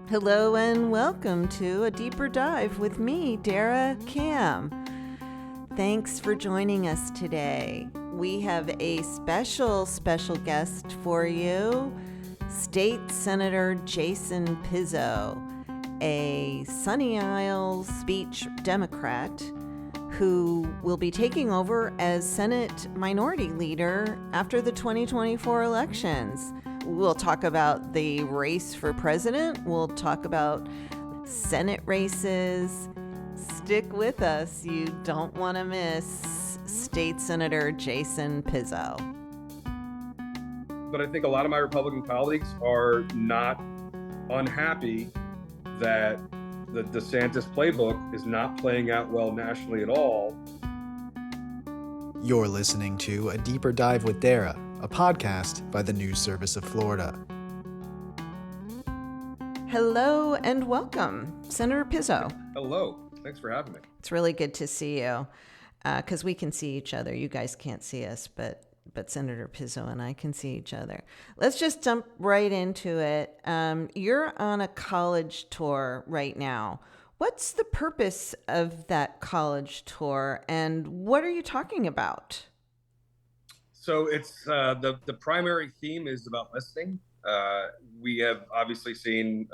Hello and welcome to a deeper dive with me, Dara Cam. Thanks for joining us today. We have a special guest for you, State Senator Jason Pizzo, a Sunny Isles Beach Democrat who will be taking over as Senate Minority Leader after the 2024 elections. We'll talk about the race for president. We'll talk about Senate races. Stick with us. You don't want to miss State Senator Jason Pizzo. But I think a lot of my Republican colleagues are not unhappy that the DeSantis playbook is not playing out well nationally at all. You're listening to A Deeper Dive with Dara, a podcast by the News Service of Florida. Hello and welcome, Senator Pizzo. Hello. Thanks for having me. It's really good to see you because we can see each other. You guys can't see us, but Senator Pizzo and I can see each other. Let's just jump right into it. You're on a college tour right now. What's the purpose of that college tour, and what are you talking about? So it's the primary theme is about listening. We have obviously seen,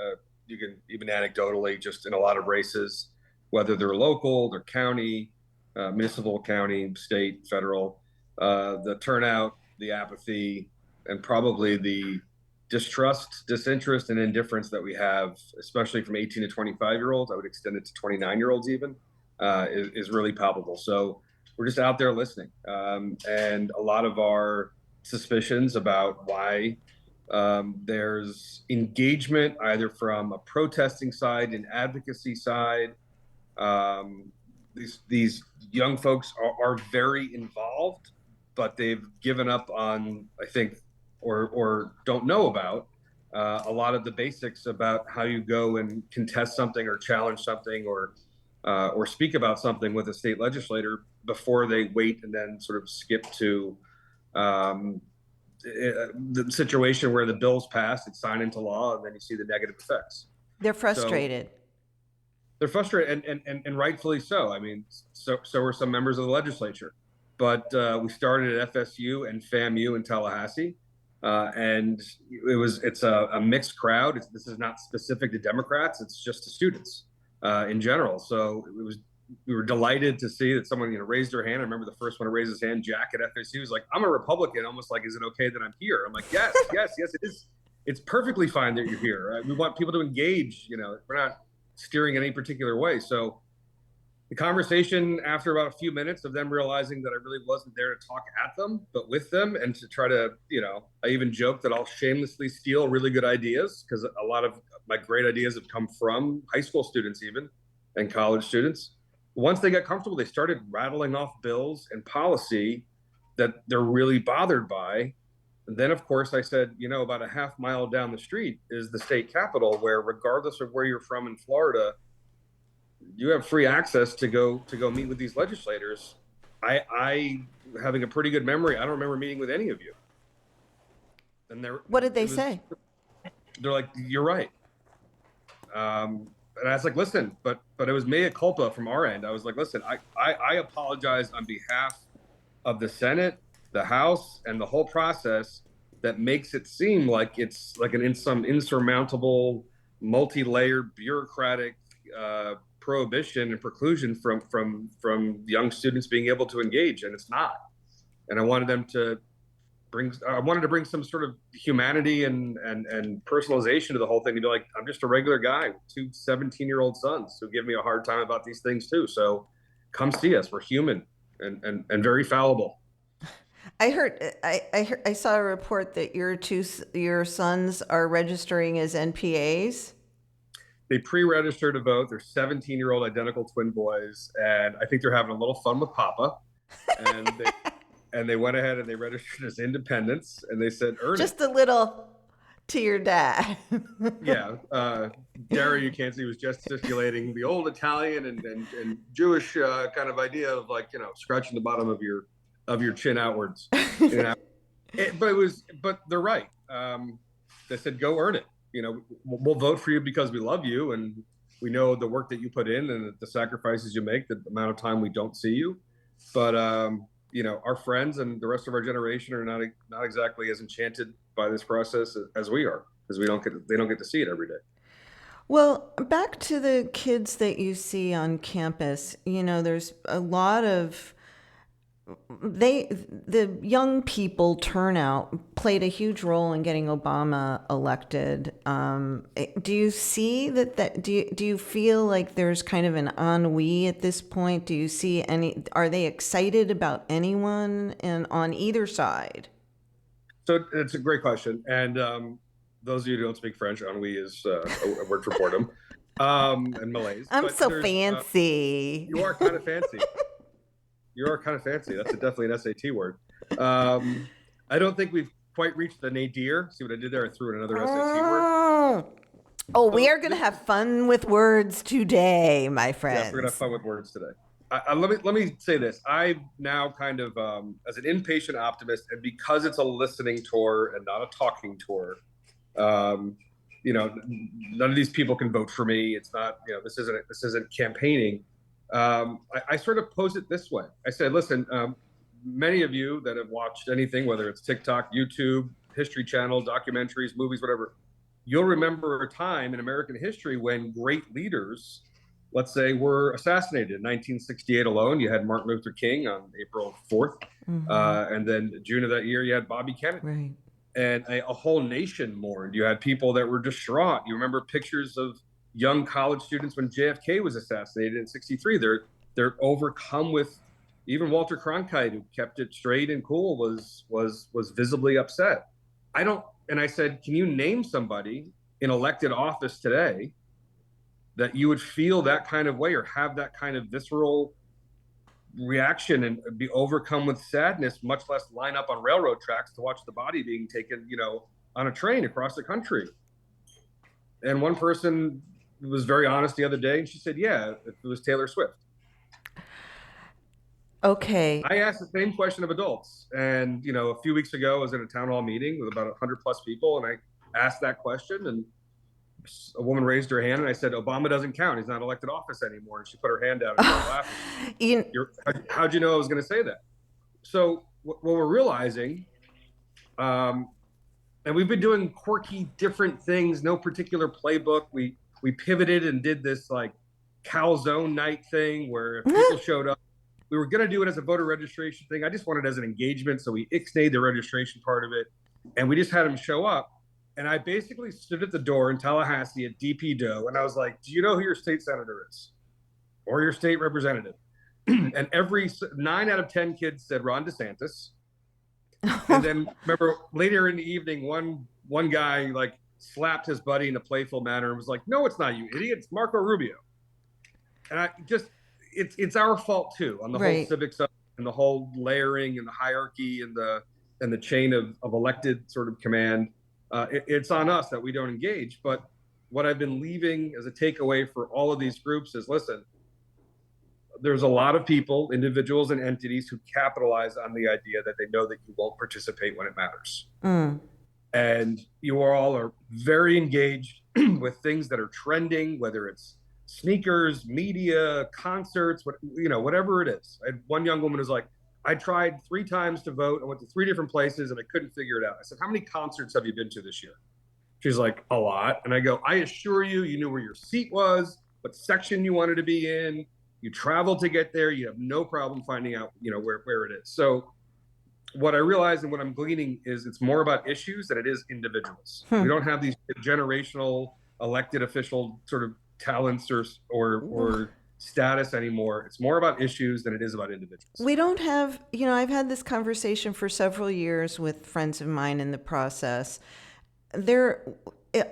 you can even anecdotally, just in a lot of races, whether they're local, they're county, municipal, county, state, federal, the turnout, the apathy, and probably the distrust, disinterest, and indifference that we have, especially from 18 to 25-year-olds, I would extend it to 29-year-olds even, is really palpable. So we're just out there listening. And a lot of our suspicions about why there's engagement either from a protesting side, an advocacy side. These young folks are very involved, but they've given up on, I think, or don't know about a lot of the basics about how you go and contest something or challenge something or speak about something with a state legislator before they wait and then sort of skip to the situation where the bill's passed, it's signed into law, and then you see the negative effects. They're frustrated. They're frustrated, and rightfully so. I mean, so are some members of the legislature. But we started at FSU and FAMU in Tallahassee, and it's a mixed crowd. This is not specific to Democrats; it's just to students in general. So we were delighted to see that someone raised their hand. I remember the first one to raise his hand, Jack at FSU, was like, "I'm a Republican," almost like, "Is it okay that I'm here?" I'm like, "Yes, yes, it is. It's perfectly fine that you're here. We want people to engage. We're not steering in any particular way." So the conversation, after about a few minutes of them realizing that I really wasn't there to talk at them, but with them, and to try to, I even joke that I'll shamelessly steal really good ideas, because a lot of my great ideas have come from high school students even, and college students. Once they got comfortable, they started rattling off bills and policy that they're really bothered by. And then, of course, I said, about a half mile down the street is the state capitol, where regardless of where you're from in Florida, you have free access to go meet with these legislators. I having a pretty good memory, I don't remember meeting with any of you. And what did they say? They're like, "You're right." And I was like, "Listen," but it was mea culpa from our end. I was like, "Listen, I apologize on behalf of the Senate, the House, and the whole process that makes it seem like it's like some insurmountable, multi-layered, bureaucratic prohibition and preclusion from young students being able to engage, and it's not." And I wanted to bring some sort of humanity and personalization to the whole thing, to be like, I'm just a regular guy with two 17-year-old sons who give me a hard time about these things too. So come see us. We're human and very fallible. I saw a report that your sons are registering as NPAs. They pre-registered to vote. They're 17-year-old identical twin boys, and I think they're having a little fun with Papa. And they went ahead and they registered as independents, and they said, "Earn just a little to your dad." Yeah, Dara, you can't see, was gesticulating the old Italian and Jewish kind of idea of, like, scratching the bottom of your chin outwards. But they're right. They said, "Go earn it." we'll vote for you because we love you and we know the work that you put in and the sacrifices you make, the amount of time we don't see you. But our friends and the rest of our generation are not exactly as enchanted by this process as we are, because they don't get to see it every day. Well, back to the kids that you see on campus, there's a lot of the young people turnout played a huge role in getting Obama elected. Do you see that do you feel like there's kind of an ennui at this point? Do you see are they excited about anyone on either side? So it's a great question. And those of you who don't speak French, ennui is a word for boredom and malaise. I'm so fancy. You are kind of fancy. You are kind of fancy. That's definitely an SAT word. I don't think we've quite reached the nadir. See what I did there? I threw in another SAT word. Oh, we are going to have fun with words today, my friends. Yeah, we're going to have fun with words today. Let me say this. I'm now kind of, as an impatient optimist, and because it's a listening tour and not a talking tour, none of these people can vote for me. It's not, this isn't campaigning. I sort of pose it this way. I said, listen, many of you that have watched anything, whether it's TikTok, YouTube, History Channel, documentaries, movies, whatever, you'll remember a time in American history when great leaders, let's say, were assassinated. In 1968 alone, you had Martin Luther King on April 4th. Mm-hmm. And then June of that year, you had Bobby Kennedy. Right. And a whole nation mourned. You had people that were distraught. You remember pictures of young college students when JFK was assassinated in 63. They're overcome with, even Walter Cronkite, who kept it straight and cool, was visibly upset. And I said, can you name somebody in elected office today that you would feel that kind of way or have that kind of visceral reaction and be overcome with sadness, much less line up on railroad tracks to watch the body being taken, on a train across the country? And one person was very honest the other day, and she said, yeah, it was Taylor Swift. Okay. I asked the same question of adults. And, a few weeks ago, I was in a town hall meeting with about 100 plus people, and I asked that question, and a woman raised her hand, and I said, Obama doesn't count. He's not elected office anymore. And she put her hand out and started laughing. How'd you know I was going to say that? So what we're realizing, and we've been doing quirky, different things, no particular playbook. We pivoted and did this like calzone night thing where if people showed up, we were going to do it as a voter registration thing. I just wanted it as an engagement. So we ixnayed the registration part of it, and we just had them show up. And I basically stood at the door in Tallahassee at DPDO, and I was like, do you know who your state senator is or your state representative? And every 9 out of 10 kids said Ron DeSantis. And then remember later in the evening, one guy like slapped his buddy in a playful manner and was like, no, it's not you idiot, it's Marco Rubio. And it's our fault too on the whole civic stuff and the whole layering and the hierarchy and the chain of elected sort of command. It's on us that we don't engage. But what I've been leaving as a takeaway for all of these groups is, listen, there's a lot of people, individuals and entities who capitalize on the idea that they know that you won't participate when it matters. And you all are very engaged with things that are trending, whether it's sneakers, media, concerts, whatever it is. One young woman was like, I tried 3 times to vote. I went to 3 different places and I couldn't figure it out. I said, how many concerts have you been to this year? She's like, a lot. And I go, I assure you, you knew where your seat was, what section you wanted to be in. You traveled to get there. You have no problem finding out, where it is. So what I realized and what I'm gleaning is it's more about issues than it is individuals. We don't have these generational elected official sort of talents or status anymore. It's more about issues than it is about individuals. We don't have, I've had this conversation for several years with friends of mine in the process. They're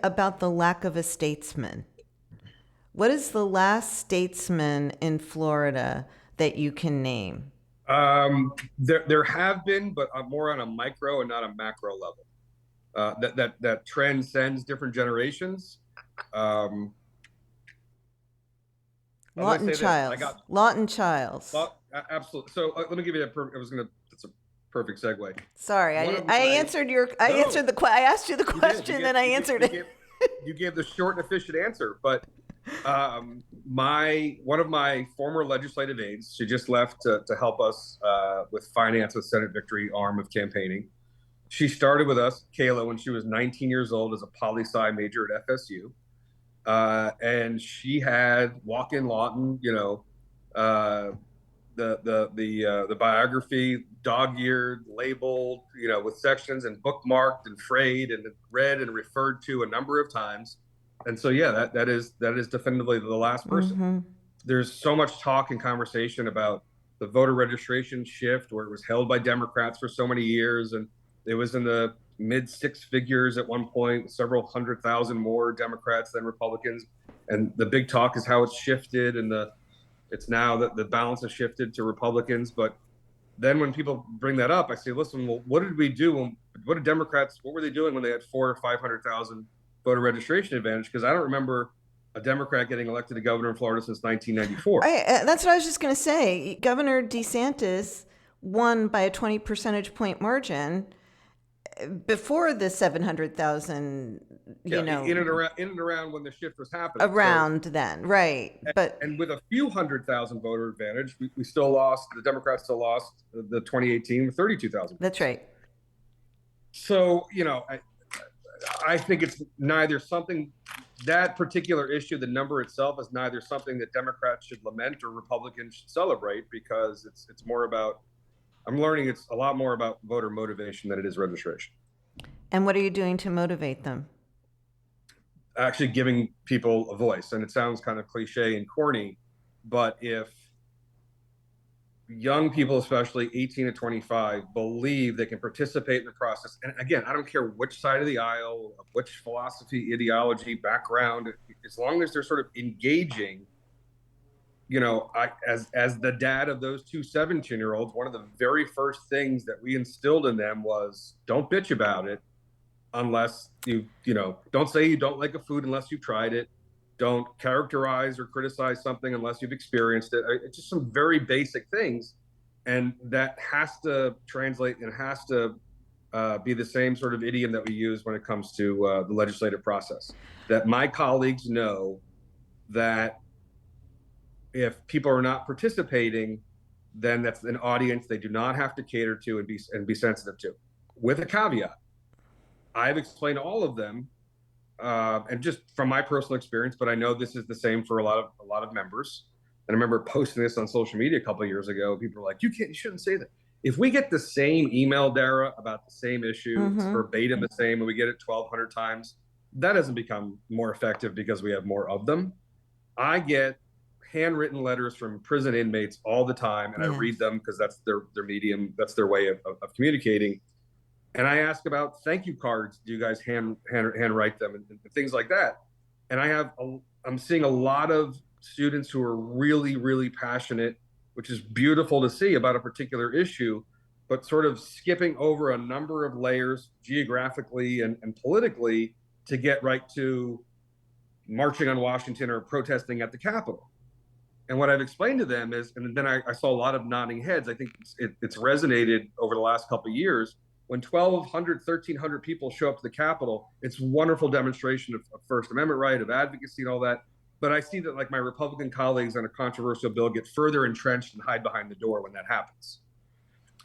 about the lack of a statesman. What is the last statesman in Florida that you can name? There have been, but more on a micro and not a macro level. That transcends different generations. Lawton Childs. Absolutely. So let me give you that's a perfect segue. Sorry, I answered the question, then I answered it. you gave the short and efficient answer. But one of my former legislative aides, she just left to help us with finance with Senate Victory arm of campaigning. She started with us, Kayla, when she was 19 years old as a poli-sci major at FSU. And she had Walk-in Lawton, the biography, dog-eared, labeled, with sections and bookmarked and frayed and read and referred to a number of times. And so, yeah, that is definitively the last person. Mm-hmm. There's so much talk and conversation about the voter registration shift, where it was held by Democrats for so many years, and it was in the mid six figures at one point, several 100,000 more Democrats than Republicans. And the big talk is how it's shifted, and it's now that the balance has shifted to Republicans. But then when people bring that up, I say, listen, well, what did we do? What were they doing when they had 400,000 or 500,000 voter registration advantage? Because I don't remember a Democrat getting elected to governor in Florida since 1994. That's what I was just going to say. Governor DeSantis won by a 20 percentage point margin before the 700,000, in and around when the shift was happening. Then, right? And with a few 100,000 voter advantage, we still lost. The Democrats still lost the 2018 with 32,000. That's right. So I think it's neither something, that particular issue, the number itself, is neither something that Democrats should lament or Republicans should celebrate, because it's more about, I'm learning it's a lot more about voter motivation than it is registration. And what are you doing to motivate them? Actually giving people a voice. And it sounds kind of cliche and corny, but if young people, especially 18 to 25, believe they can participate in the process, and again, I don't care which side of the aisle, which philosophy, ideology, background, as long as they're sort of engaging, as the dad of those two 17-year-olds, one of the very first things that we instilled in them was, don't bitch about it unless don't say you don't like a food unless you've tried it. Don't characterize or criticize something unless you've experienced it. It's just some very basic things. And that has to translate and has to be the same sort of idiom that we use when it comes to the legislative process. That my colleagues know that if people are not participating, then that's an audience they do not have to cater to and be sensitive to. With a caveat, I've explained to all of them, and just from my personal experience, but I know this is the same for a lot of members. And I remember posting this on social media a couple of years ago. People were like, you shouldn't say that. If we get the same email, Dara, about the same issue, it's verbatim the same, and we get it 1,200 times, that doesn't become more effective because we have more of them. I get handwritten letters from prison inmates all the time, and I read them because that's their medium, that's their way of communicating. And I ask about thank you cards. Do you guys handwrite them and things like that? And I'm seeing a lot of students who are really, really passionate, which is beautiful to see, about a particular issue, but sort of skipping over a number of layers geographically and politically to get right to marching on Washington or protesting at the Capitol. And what I've explained to them is, and then I saw a lot of nodding heads. I think it's resonated over the last couple of years. When 1,200, 1,300 people show up to the Capitol, it's a wonderful demonstration of First Amendment right, of advocacy and all that. But I see that, like, my Republican colleagues on a controversial bill get further entrenched and hide behind the door when that happens.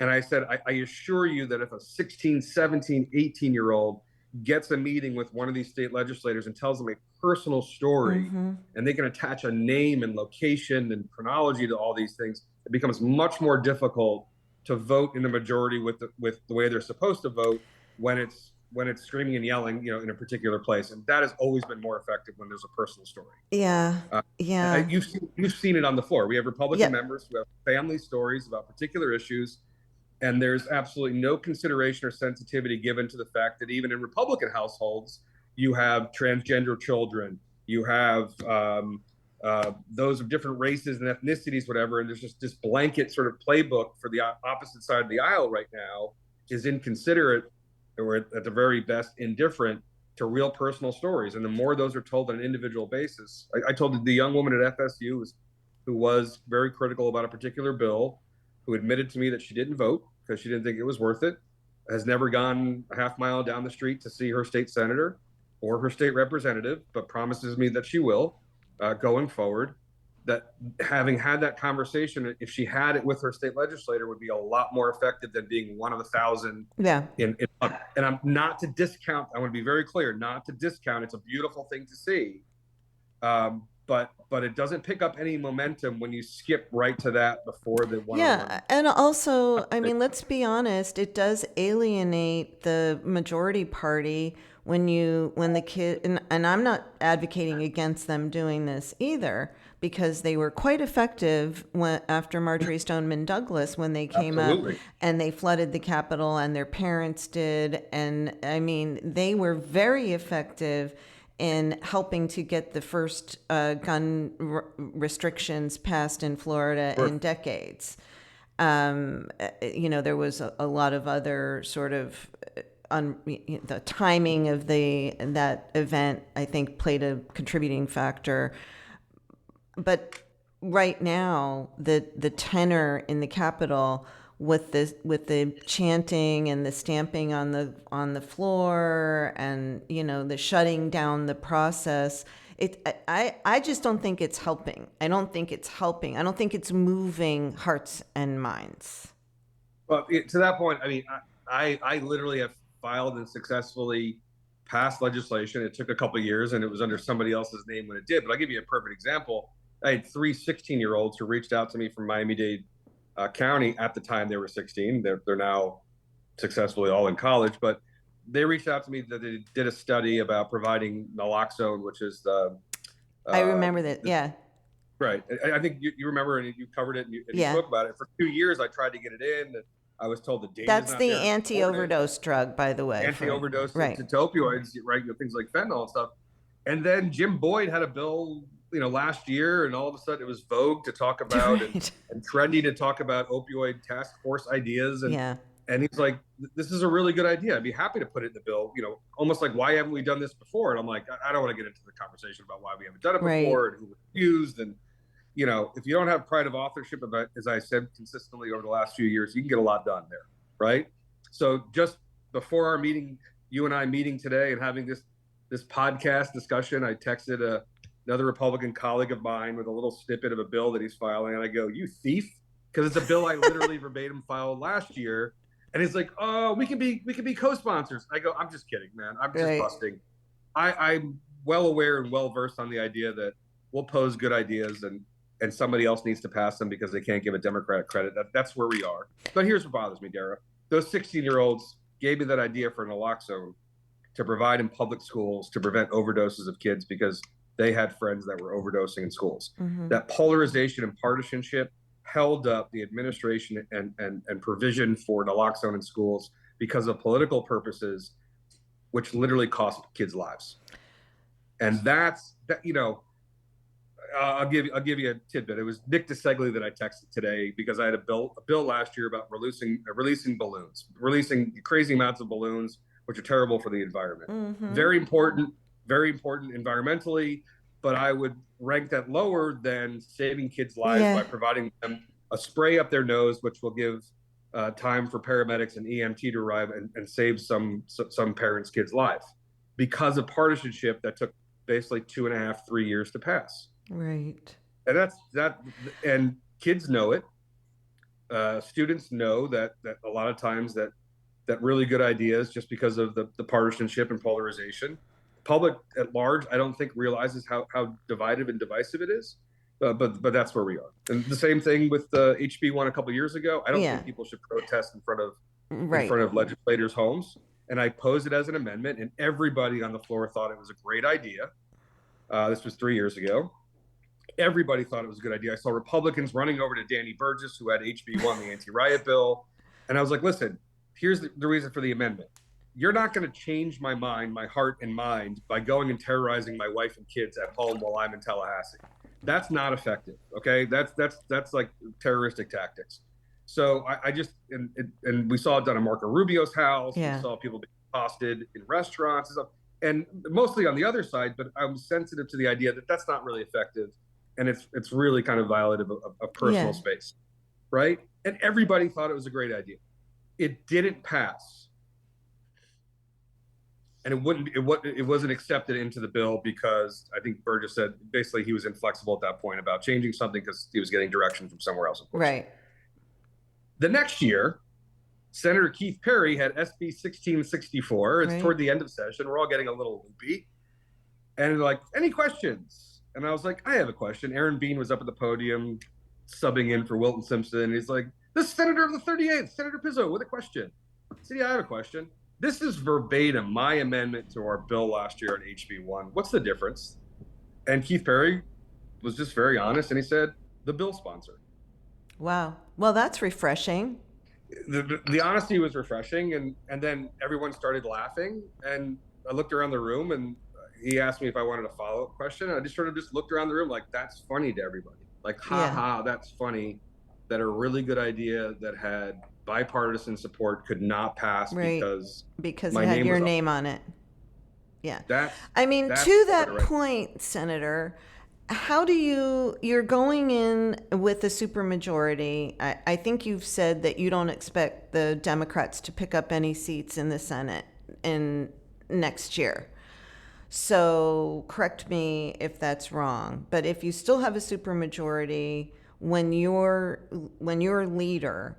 And I said, I assure you that if a 16, 17, 18-year-old gets a meeting with one of these state legislators and tells them a personal story, and they can attach a name and location and chronology to all these things, it becomes much more difficult to vote in the majority with the way they're supposed to vote when it's screaming and yelling, in a particular place. And that has always been more effective when there's a personal story. Yeah. You've seen it on the floor. We have Republican members who have family stories about particular issues, and there's absolutely no consideration or sensitivity given to the fact that even in Republican households, you have transgender children, you have those of different races and ethnicities, whatever. And there's just this blanket sort of playbook for the opposite side of the aisle right now is inconsiderate, or at the very best, indifferent to real personal stories. And the more those are told on an individual basis, I told the young woman at FSU who was very critical about a particular bill, who admitted to me that she didn't vote because she didn't think it was worth it, has never gone a half mile down the street to see her state senator. or her state representative, but promises me that she will, going forward, that having had that conversation, if she had it with her state legislator, would be a lot more effective than being one of 1,000. Yeah. And I'm not to discount. I want to be very clear, not to discount. It's a beautiful thing to see, but it doesn't pick up any momentum when you skip right to that before the one-on-one. Yeah, and also, I mean, let's be honest, it does alienate the majority party when the kid, and I'm not advocating against them doing this either, because they were quite effective after Marjorie Stoneman Douglas, when they came Absolutely. up and they flooded the Capitol, and their parents did. And I mean, they were very effective in helping to get the first gun restrictions passed in Florida in decades. There was a lot of other sort of the timing of that event, I think, played a contributing factor. But right now, the tenor in the Capitol, with the chanting and the stamping on the floor, and the shutting down the process, I just don't think it's helping. I don't think it's moving hearts and minds. Well, to that point, I mean, I literally have filed and successfully passed legislation. It took a couple of years, and it was under somebody else's name when it did. But I'll give you a perfect example. I had 3 16-year-olds who reached out to me from Miami-Dade County. At the time they were 16. They're now successfully all in college, but they reached out to me that they did a study about providing naloxone, which is the I remember that. Yeah. Right. I think you remember, and you covered it, and you spoke about it. For 2 years, I tried to get it in. I was told the data. That's the anti-overdose drug, by the way. Anti-overdose right. to opioids, right? Things like fentanyl and stuff. And then Jim Boyd had a bill, last year, and all of a sudden it was vogue to talk about and trendy to talk about opioid task force ideas. And he's like, this is a really good idea. I'd be happy to put it in the bill, almost like, why haven't we done this before? And I'm like, I don't want to get into the conversation about why we haven't done it before and who refused. And, if you don't have pride of authorship about, as I said consistently over the last few years, you can get a lot done there. Right. So just before our meeting, you and I meeting today and having this podcast discussion, I texted another Republican colleague of mine with a little snippet of a bill that he's filing. And I go, you thief. Because it's a bill I literally verbatim filed last year. And he's like, oh, we can be co-sponsors. I go, I'm just kidding, man. I'm just busting. I'm well aware and well versed on the idea that we'll pose good ideas and somebody else needs to pass them because they can't give a Democrat credit. That's where we are. But here's what bothers me, Dara. Those 16-year-olds gave me that idea for naloxone to provide in public schools to prevent overdoses of kids because they had friends that were overdosing in schools. Mm-hmm. That polarization and partisanship held up the administration and provision for naloxone in schools because of political purposes, which literally cost kids' lives. And that's that. I'll give you a tidbit. It was Nick DeSegli that I texted today because I had a bill last year about releasing balloons, releasing crazy amounts of balloons, which are terrible for the environment. Mm-hmm. Very important environmentally, but I would rank that lower than saving kids' lives by providing them a spray up their nose, which will give time for paramedics and EMT to arrive and save some parents' kids' lives because of partisanship that took basically 2.5, 3 years to pass. Right. And that's that. And kids know it. Students know that a lot of times that really good ideas, just because of the partisanship and polarization, public at large, I don't think realizes how divided and divisive it is. But that's where we are. And the same thing with the HB1 a couple of years ago. I don't think people should protest in front of legislators' homes. And I posed it as an amendment, and everybody on the floor thought it was a great idea. This was 3 years ago. Everybody thought it was a good idea. I saw Republicans running over to Danny Burgess, who had HB1, the anti-riot bill. And I was like, listen, here's the reason for the amendment. You're not going to change my mind, my heart and mind by going and terrorizing my wife and kids at home while I'm in Tallahassee. That's not effective. Okay. That's like terroristic tactics. So I just, and we saw it done at Marco Rubio's house. Yeah. We saw people being accosted in restaurants and stuff, and mostly on the other side, but I'm sensitive to the idea that that's not really effective. And it's really kind of violative of personal space. Right. And everybody thought it was a great idea. It didn't pass. and it wasn't accepted into the bill because I think Burgess said basically he was inflexible at that point about changing something because he was getting direction from somewhere else, of course. Right. The next year, Senator Keith Perry had SB 1664. It's toward the end of session. We're all getting a little loopy. And they're like, any questions? And I was like, I have a question. Aaron Bean was up at the podium subbing in for Wilton Simpson. He's like, the senator of the 38th, Senator Pizzo, with a question. I said, yeah, I have a question. This is verbatim my amendment to our bill last year on HB1. What's the difference? And Keith Perry was just very honest, and he said, the bill sponsor. Wow. Well, that's refreshing. The honesty was refreshing, and then everyone started laughing, and I looked around the room, and he asked me if I wanted a follow-up question, and I just sort of just looked around the room like, that's funny to everybody. Like, ha, that's funny that a really good idea that had bipartisan support could not pass because it had your name on it. Yeah. I mean, to that point, Senator, how do you're going in with a supermajority. I think you've said that you don't expect the Democrats to pick up any seats in the Senate in next year. So correct me if that's wrong. But if you still have a supermajority when you're leader,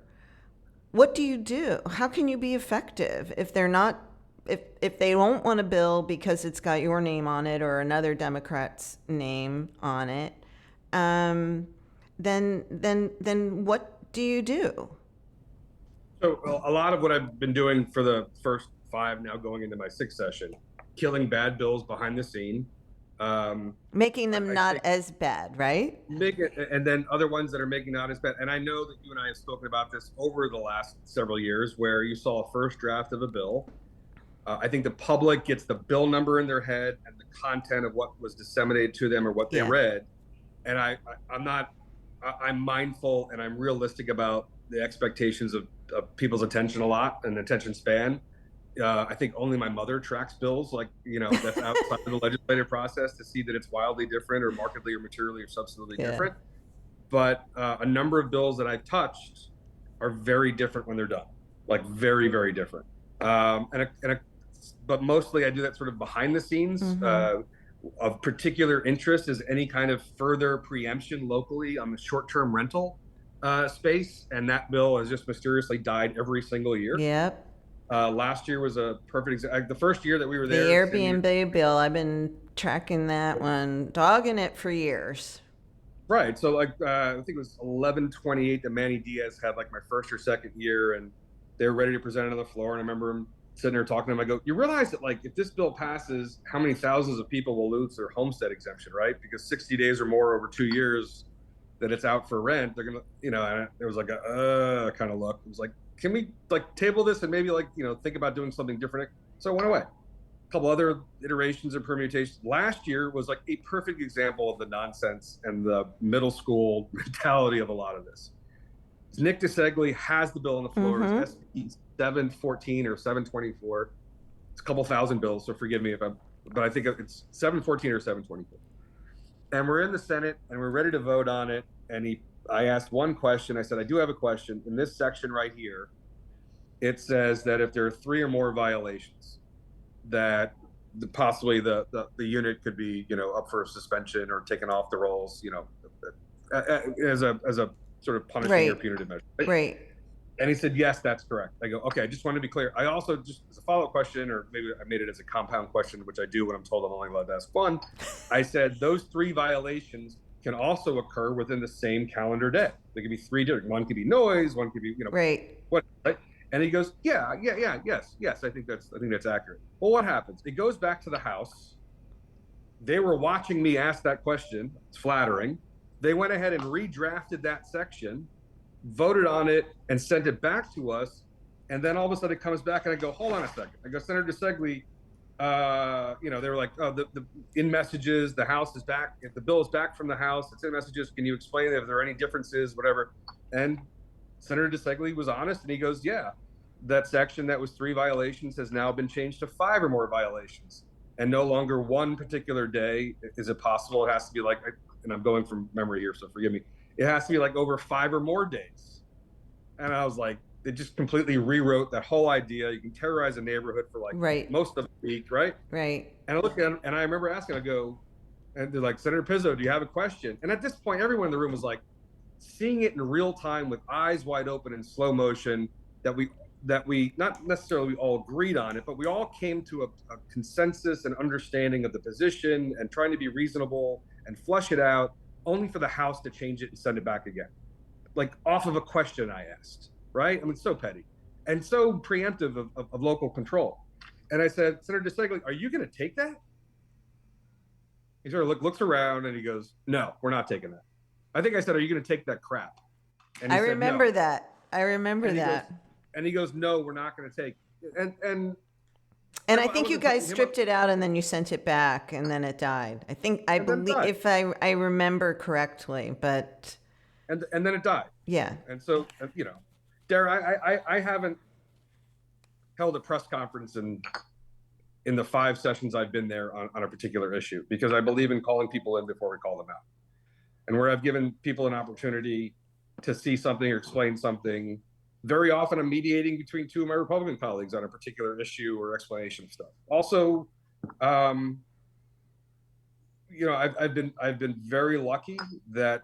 what do you do? How can you be effective if they're not, if they don't want a bill because it's got your name on it or another Democrat's name on it, then what do you do? So a lot of what I've been doing for the first 5, now going into my 6th session, killing bad bills behind the scene, making them not as bad, right? And then other ones that are making not as bad. And I know that you and I have spoken about this over the last several years, where you saw a first draft of a bill. I think the public gets the bill number in their head and the content of what was disseminated to them or what they read. And I'm mindful and I'm realistic about the expectations of people's attention a lot and attention span. I think only my mother tracks bills, like, that's outside of the legislative process, to see that it's wildly different or markedly or materially or substantively different. But a number of bills that I've touched are very different when they're done, like very, very different. But mostly I do that sort of behind the scenes. Of particular interest is any kind of further preemption locally on the short-term rental space. And that bill has just mysteriously died every single year. Yep. Last year was a perfect example. The first year that we were there, the Airbnb bill, I've been tracking that one, dogging it for years. Right. So I think it was 11/28 that Manny Diaz had like my first or second year, and they were ready to present it on the floor. And I remember him sitting there talking to him. I go, you realize that, like, if this bill passes, how many thousands of people will lose their homestead exemption, right? Because 60 days or more over 2 years that it's out for rent, they're going to, and there was like a kind of look. It was like, can we like table this and maybe like, think about doing something different? So it went away. A couple other iterations and permutations. Last year was like a perfect example of the nonsense and the middle school mentality of a lot of this. Nick DeSegli has the bill on the floor. It's SB 714 or 724. It's a couple thousand bills, so forgive me but I think it's 714 or 724. And we're in the Senate and we're ready to vote on it. And I asked one question. I said, I do have a question. In this section right here, it says that if there are 3 or more violations, that possibly the unit could be, up for suspension or taken off the rolls, as a sort of punishment or punitive measure. Right. And he said, yes, that's correct. I go, okay, I just wanted to be clear. I also, just as a follow-up question, or maybe I made it as a compound question, which I do when I'm told I'm only allowed to ask one. I said, those 3 violations can also occur within the same calendar day. There could be 3 different. One could be noise. One could be, right. Right? And he goes, yes. I think that's accurate. Well, what happens? It goes back to the House. They were watching me ask that question. It's flattering. They went ahead and redrafted that section, voted on it, and sent it back to us. And then all of a sudden it comes back, and I go, hold on a second. I go, Senator DeSegli, they were like, oh, the in messages, the House is back. If the bill is back from the House, it's in messages. Can you explain if there are any differences, whatever? And Senator DeSegli was honest, and he goes, yeah, that section that was 3 violations has now been changed to 5 or more violations, and no longer one particular day. Is it possible? It has to be like, and I'm going from memory here, so forgive me. It has to be like over 5 or more days. And I was like, they just completely rewrote that whole idea. You can terrorize a neighborhood for like Right. most of the week, right? Right. And I look at them, and I remember asking, I go, and they're like, Senator Pizzo, do you have a question? And at this point, everyone in the room was like, seeing it in real time with eyes wide open in slow motion, that we not necessarily all agreed on it, but we all came to a consensus and understanding of the position and trying to be reasonable and flush it out, only for the House to change it and send it back again, like off of a question I asked, right? I mean, so petty and so preemptive of local control. And I said, Senator DeSegli, are you going to take that? He sort of looks around and he goes, no, we're not taking that. I think I said, are you going to take that crap? And he I said, remember no. that. I remember And that. He goes, no, we're not going to take it. And I think you guys stripped it out and then you sent it back and then it died. I believe, if I remember correctly, but. And then it died. Yeah. And so, you know, Dara, I haven't held a press conference in the 5 sessions I've been there on a particular issue, because I believe in calling people in before we call them out. And where I've given people an opportunity to see something or explain something, very often I'm mediating between 2 of my Republican colleagues on a particular issue or explanation of stuff. Also, you know, I've been very lucky that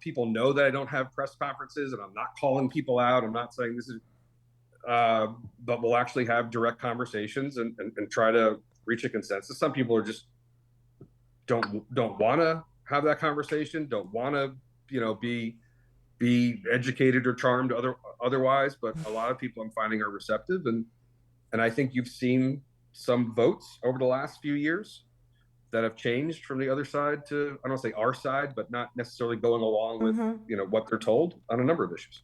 people know that I don't have press conferences and I'm not calling people out. I'm not saying this is, but we'll actually have direct conversations and try to reach a consensus. Some people are just don't want to have that conversation, don't want to, you know, be educated or charmed otherwise. But a lot of people I'm finding are receptive, and I think you've seen some votes over the last few years that have changed from the other side to, I don't want to say our side, but not necessarily going along with, you know, what they're told on a number of issues.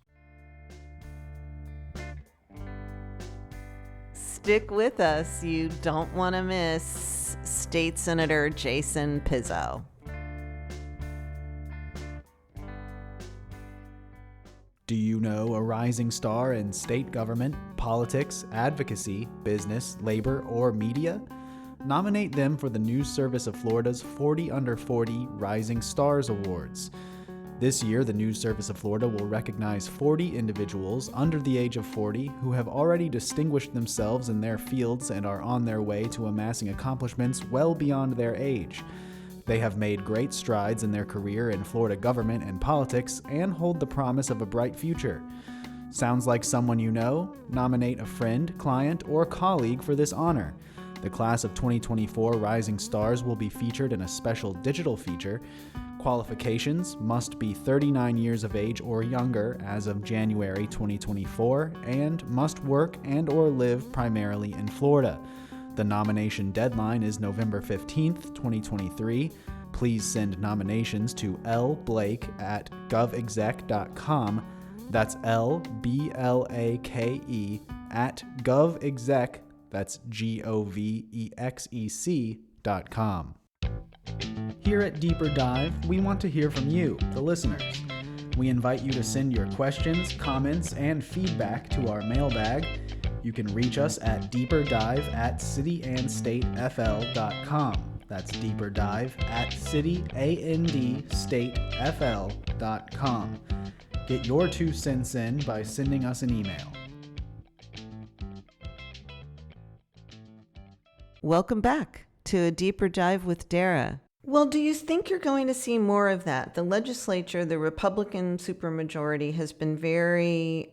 Stick with us. You don't want to miss State Senator Jason Pizzo. Do you know a rising star in state government, politics, advocacy, business, labor, or media? Nominate them for the News Service of Florida's 40 Under 40 Rising Stars Awards. This year, the News Service of Florida will recognize 40 individuals under the age of 40 who have already distinguished themselves in their fields and are on their way to amassing accomplishments well beyond their age. They have made great strides in their career in Florida government and politics and hold the promise of a bright future. Sounds like someone you know? Nominate a friend, client, or colleague for this honor. The class of 2024 Rising Stars will be featured in a special digital feature. Qualifications: must be 39 years of age or younger as of January 2024 and must work and or live primarily in Florida. The nomination deadline is November 15th, 2023. Please send nominations to lblake@govexec.com. That's LBLAKE @govexec. That's GOVEXEC.com. Here at Deeper Dive, we want to hear from you, the listeners. We invite you to send your questions, comments, and feedback to our mailbag. You can reach us at deeperdive@cityandstatefl.com. That's deeperdive@cityandstatefl.com. Get your 2 cents in by sending us an email. Welcome back to A Deeper Dive with Dara. Well, do you think you're going to see more of that? The legislature, the Republican supermajority, has been very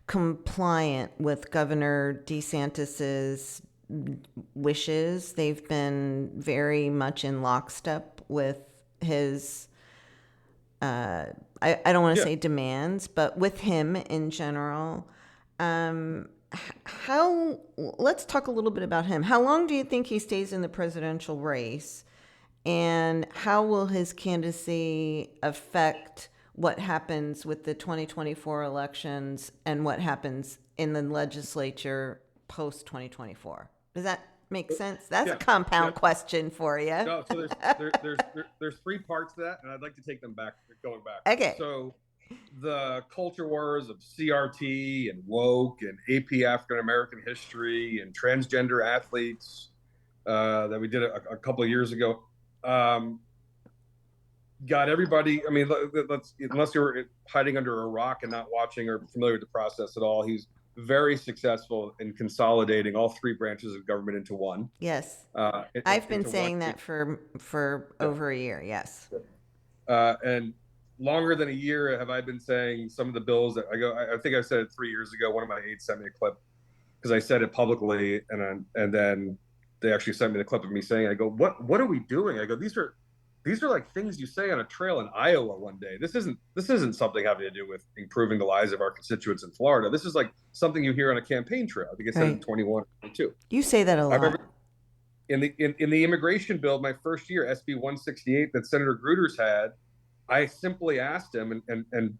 compliant with Governor DeSantis's wishes. They've been very much in lockstep with his, I don't want to say demands, but with him in general. Let's talk a little bit about him. How long do you think he stays in the presidential race? And how will his candidacy affect what happens with the 2024 elections and what happens in the legislature post 2024? Does that make sense? That's a compound question for you. No, so there's 3 parts to that, and I'd like to take them back, going back. Okay. So the culture wars of CRT and woke and AP African American history and transgender athletes that we did a couple of years ago. got everybody. I mean, unless you're hiding under a rock and not watching or familiar with the process at all, he's very successful in consolidating all three branches of government into one. Yes. I've been into one. saying that for over a year. Yes. And longer than a year have I been saying some of the bills that I think I said it 3 years ago. One of my aides sent me a clip because I said it publicly, and then they actually sent me the clip of me saying, I go, what are we doing? I go, these are like things you say on a trail in Iowa one day. This isn't something having to do with improving the lives of our constituents in Florida. This is like something you hear on a campaign trail. I think it said in 21, 22. You say that a lot. I remember in the immigration bill, my first year, SB 168 that Senator Gruters had, I simply asked him, and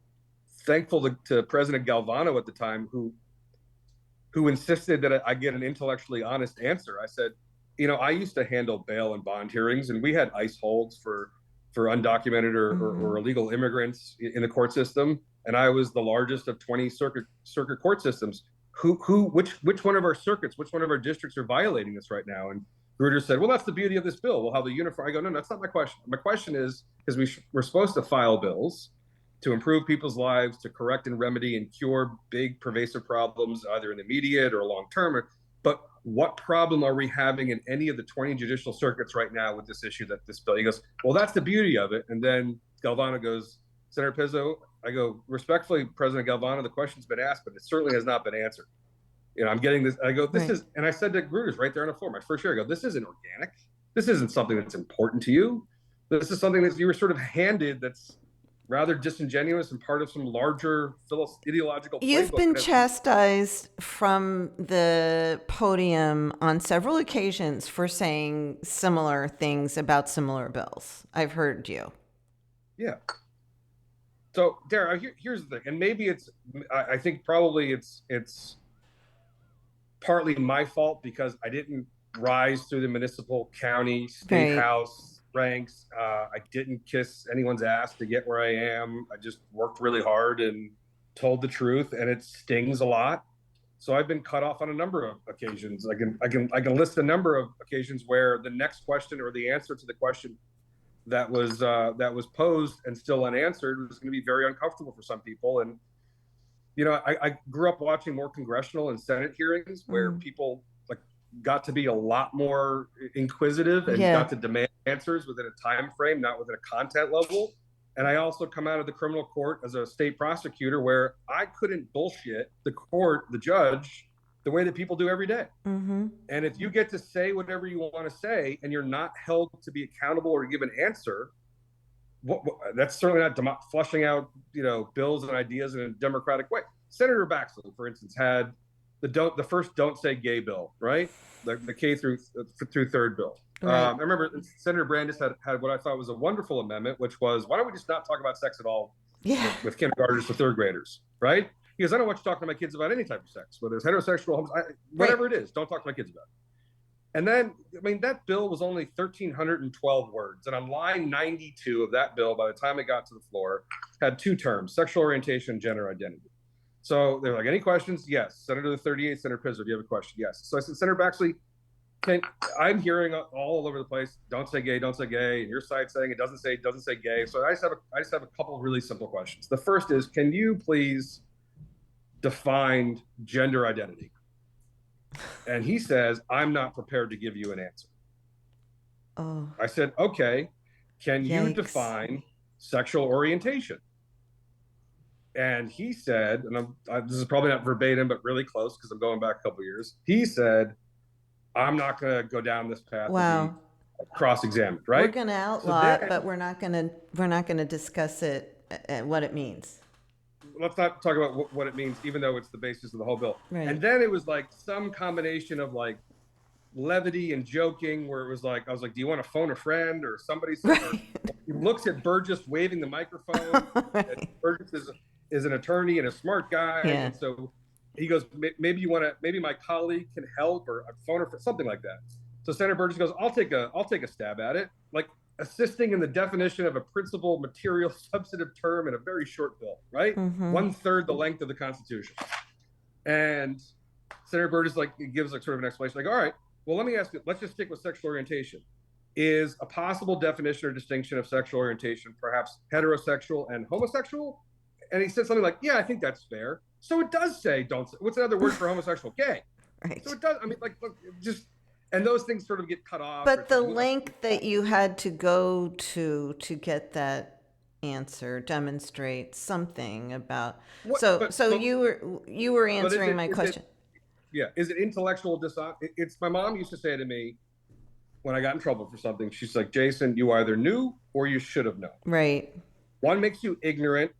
thankful to President Galvano at the time, who insisted that I get an intellectually honest answer. I said, I used to handle bail and bond hearings, and we had ICE holds for undocumented or illegal immigrants in the court system. And I was the largest of 20 circuit court systems. Which one of our circuits, which one of our districts are violating this right now? And Grutter said, well, that's the beauty of this bill. We'll have the uniform. I go, no, that's not my question. My question is, because we're supposed to file bills to improve people's lives, to correct and remedy and cure big pervasive problems, either in the immediate or long term. But what problem are we having in any of the 20 judicial circuits right now with this issue, that this bill? He goes, well, that's the beauty of it. And then Galvano goes, Senator Pizzo, I go, respectfully, President Galvano, the question's been asked, but it certainly has not been answered. I'm getting this. I go, this is, and I said to Gruters right there on the floor, my first year, I go, this isn't organic. This isn't something that's important to you. This is something that you were sort of handed that's rather disingenuous and part of some larger ideological playbook. You've been chastised from the podium on several occasions for saying similar things about similar bills. I've heard you. Yeah. So, Dara, here's the thing, and maybe I think probably it's partly my fault because I didn't rise through the municipal, county, state house ranks. I didn't kiss anyone's ass to get where I am. I just worked really hard and told the truth, and it stings a lot. So I've been cut off on a number of occasions. I can list a number of occasions where the next question or the answer to the question that was posed and still unanswered was going to be very uncomfortable for some people. And I grew up watching more congressional and Senate hearings where people got to be a lot more inquisitive and got to demand answers within a time frame, not within a content level. And I also come out of the criminal court as a state prosecutor where I couldn't bullshit the court, the judge, the way that people do every day. And if you get to say whatever you want to say and you're not held to be accountable or give an answer, that's certainly not flushing out, bills and ideas in a democratic way. Senator Baxley, for instance, had the first "Don't Say Gay" bill, right? The K through third bill. Right. I remember Senator Brandis had what I thought was a wonderful amendment, which was, why don't we just not talk about sex at all with kindergartners to third graders, right? Because I don't want you talking to my kids about any type of sex, whether it's heterosexual, whatever it is. Don't talk to my kids about it. And then, that bill was only 1,312 words. And on line 92 of that bill, by the time it got to the floor, had two terms: sexual orientation and gender identity. So they're like, any questions? Yes. Senator 38, Senator Pizzo, do you have a question? Yes. So I said, Senator Baxley, I'm hearing all over the place, don't say gay, don't say gay. And your side saying it doesn't say gay. So I just have a couple of really simple questions. The first is, can you please define gender identity? And he says, I'm not prepared to give you an answer. Oh. I said, okay, can you define sexual orientation? And he said, and this is probably not verbatim, but really close because I'm going back a couple of years. He said, I'm not going to go down this path. Wow. Cross-examined, right? We're going to outlaw it, but we're not going to discuss it, what it means. Let's not talk about what it means, even though it's the basis of the whole bill. Right. And then it was like some combination of levity and joking, where it was I was like, do you want to phone a friend or somebody? Right. He looks at Burgess waving the microphone. Right. Burgess is an attorney and a smart guy. Yeah. And so he goes, maybe my colleague can help, or a phone or something like that. So Senator Burgess goes, I'll take a stab at it. Assisting in the definition of a principal material substantive term in a very short bill, right? 1/3 the length of the Constitution. And Senator Burgess gives sort of an explanation, all right, well, let me ask you, let's just stick with sexual orientation. is a possible definition or distinction of sexual orientation, perhaps heterosexual and homosexual. And he said something like, yeah, I think that's fair. So it does say, don't say, what's another word for homosexual? Gay. Right. So it does. I mean, like, look, just, and those things sort of get cut off. But the length that you had to go to get that answer demonstrates something about. You were answering my question. Is it intellectual dishonesty? It's my mom used to say to me when I got in trouble for something. She's like, Jason, you either knew or you should have known. Right. One makes you ignorant,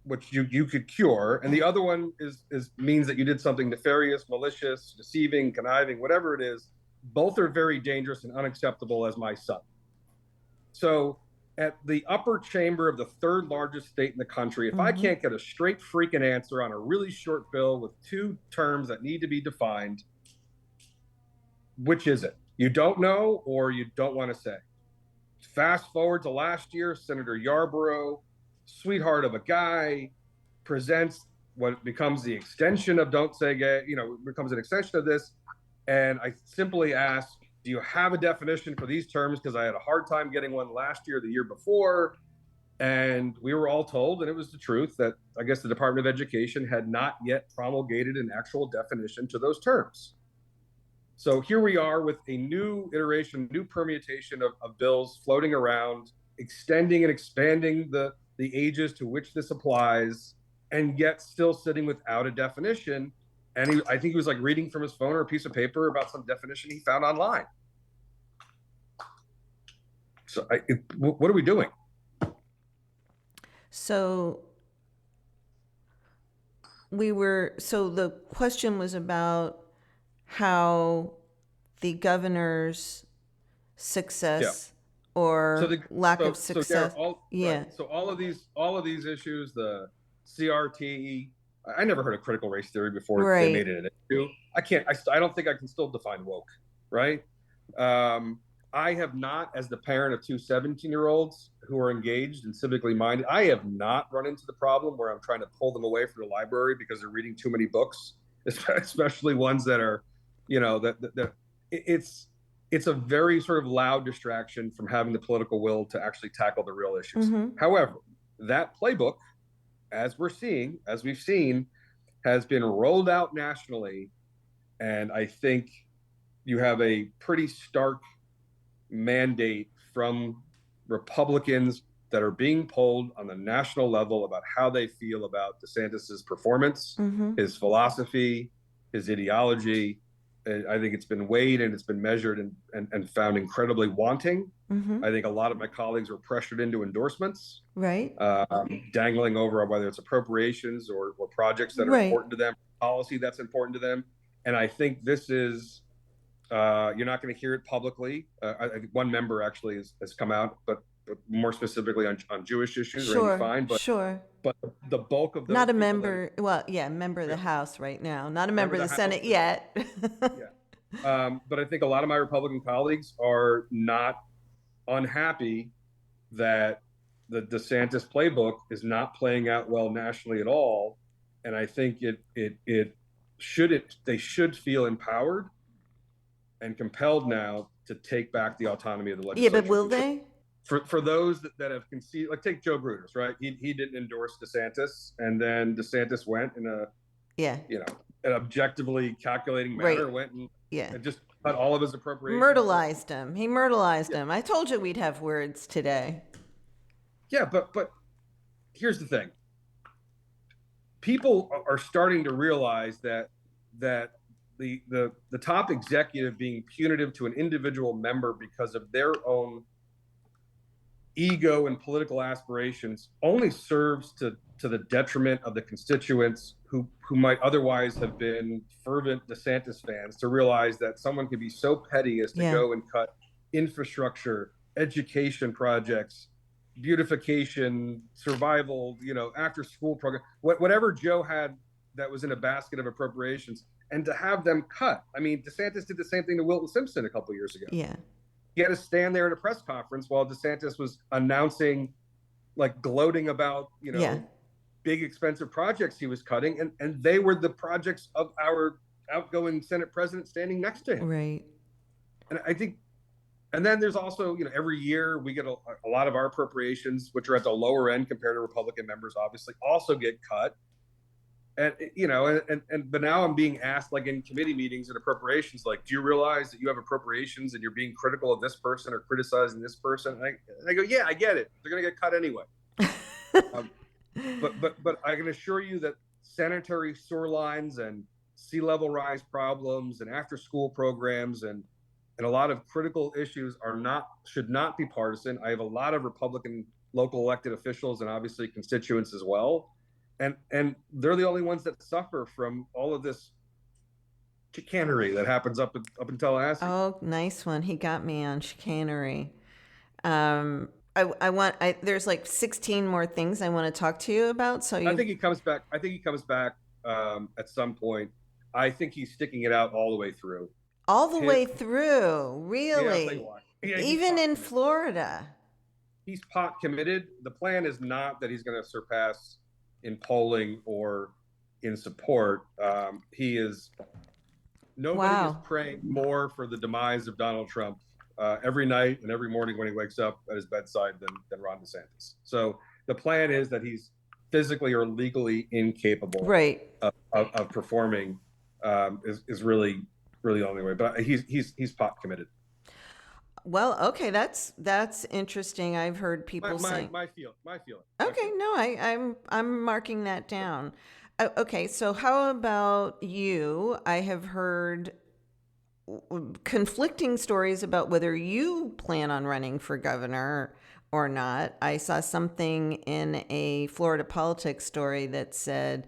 which you could cure, and the other one is means that you did something nefarious, malicious, deceiving, conniving, whatever it is. Both are very dangerous and unacceptable as my son. So at the upper chamber of the third largest state in the country, if I can't get a straight freaking answer on a really short bill with two terms that need to be defined, which is it? You don't know or you don't want to say. Fast forward to last year, Senator Yarborough, sweetheart of a guy, presents what becomes the extension of Don't Say Gay, becomes an extension of this. And I simply ask, do you have a definition for these terms? Because I had a hard time getting one last year, the year before. And we were all told, and it was the truth, that I guess the Department of Education had not yet promulgated an actual definition to those terms. So here we are with a new iteration, new permutation of bills floating around, extending and expanding the ages to which this applies, and yet still sitting without a definition. And I think he was like reading from his phone or a piece of paper about some definition he found online. So what are we doing? So the question was about how the governor's success or lack of success. So all of these issues, the CRT, I never heard of critical race theory before they made it an issue. I don't think I can still define woke, right? I have not, as the parent of two 17-year-olds who are engaged and civically minded, I have not run into the problem where I'm trying to pull them away from the library because they're reading too many books, especially ones that are, it's a very sort of loud distraction from having the political will to actually tackle the real issues. However, that playbook, as we've seen, has been rolled out nationally. And I think you have a pretty stark mandate from Republicans that are being polled on the national level about how they feel about DeSantis's performance, his philosophy, his ideology. I think it's been weighed and it's been measured and found incredibly wanting. I think a lot of my colleagues were pressured into endorsements, right? Dangling over whether it's appropriations or projects that are important to them, policy that's important to them. And I think this is, you're not going to hear it publicly. I think one member actually has come out, but more specifically on Jewish issues, fine. But the bulk of those not a member. Member of the House right now. Not a member of the Senate yet. But I think a lot of my Republican colleagues are not unhappy that the DeSantis playbook is not playing out well nationally at all. And I think they should feel empowered and compelled now to take back the autonomy of the legislature. Yeah, but will they? For those that have conceded, like take Joe Gruters, right? He didn't endorse DeSantis, and then DeSantis went in an objectively calculating manner, went and just cut all of his appropriations. Myrtleized him. He myrtleized him. I told you we'd have words today. Yeah, but here's the thing. People are starting to realize that the top executive being punitive to an individual member because of their own ego and political aspirations only serves to the detriment of the constituents who might otherwise have been fervent DeSantis fans, to realize that someone could be so petty as to go and cut infrastructure, education projects, beautification, survival, after school program, whatever Joe had that was in a basket of appropriations, and to have them cut. I mean, DeSantis did the same thing to Wilton Simpson a couple of years ago. Yeah. He had to stand there at a press conference while DeSantis was announcing, gloating about, big expensive projects he was cutting. And they were the projects of our outgoing Senate president standing next to him. Right. And I think And then there's also, every year we get a lot of our appropriations, which are at the lower end compared to Republican members, obviously, also get cut. And but now I'm being asked, like in committee meetings and appropriations, like, do you realize that you have appropriations and you're being critical of this person or criticizing this person? And I go, yeah, I get it. They're going to get cut anyway. But I can assure you that sanitary sewer lines and sea level rise problems and after school programs and a lot of critical issues should not be partisan. I have a lot of Republican local elected officials and obviously constituents as well. And they're the only ones that suffer from all of this chicanery that happens up in Tallahassee. Oh, nice one. He got me on chicanery. There's like 16 more things I want to talk to you about. So I think he comes back. At some point. I think he's sticking it out all the way through. All the way through, really? Yeah, I'll tell you why. Yeah, even in Florida. He's pot committed. The plan is not that he's going to surpass in polling or in support. Nobody is praying more for the demise of Donald Trump every night and every morning when he wakes up at his bedside than Ron DeSantis. So the plan is that he's physically or legally incapable of performing is really the only way. But he's pot committed. Well, okay, that's interesting. I've heard people say my feeling. Okay, no, I'm marking that down. Okay, so how about you? I have heard conflicting stories about whether you plan on running for governor or not. I saw something in a Florida politics story that said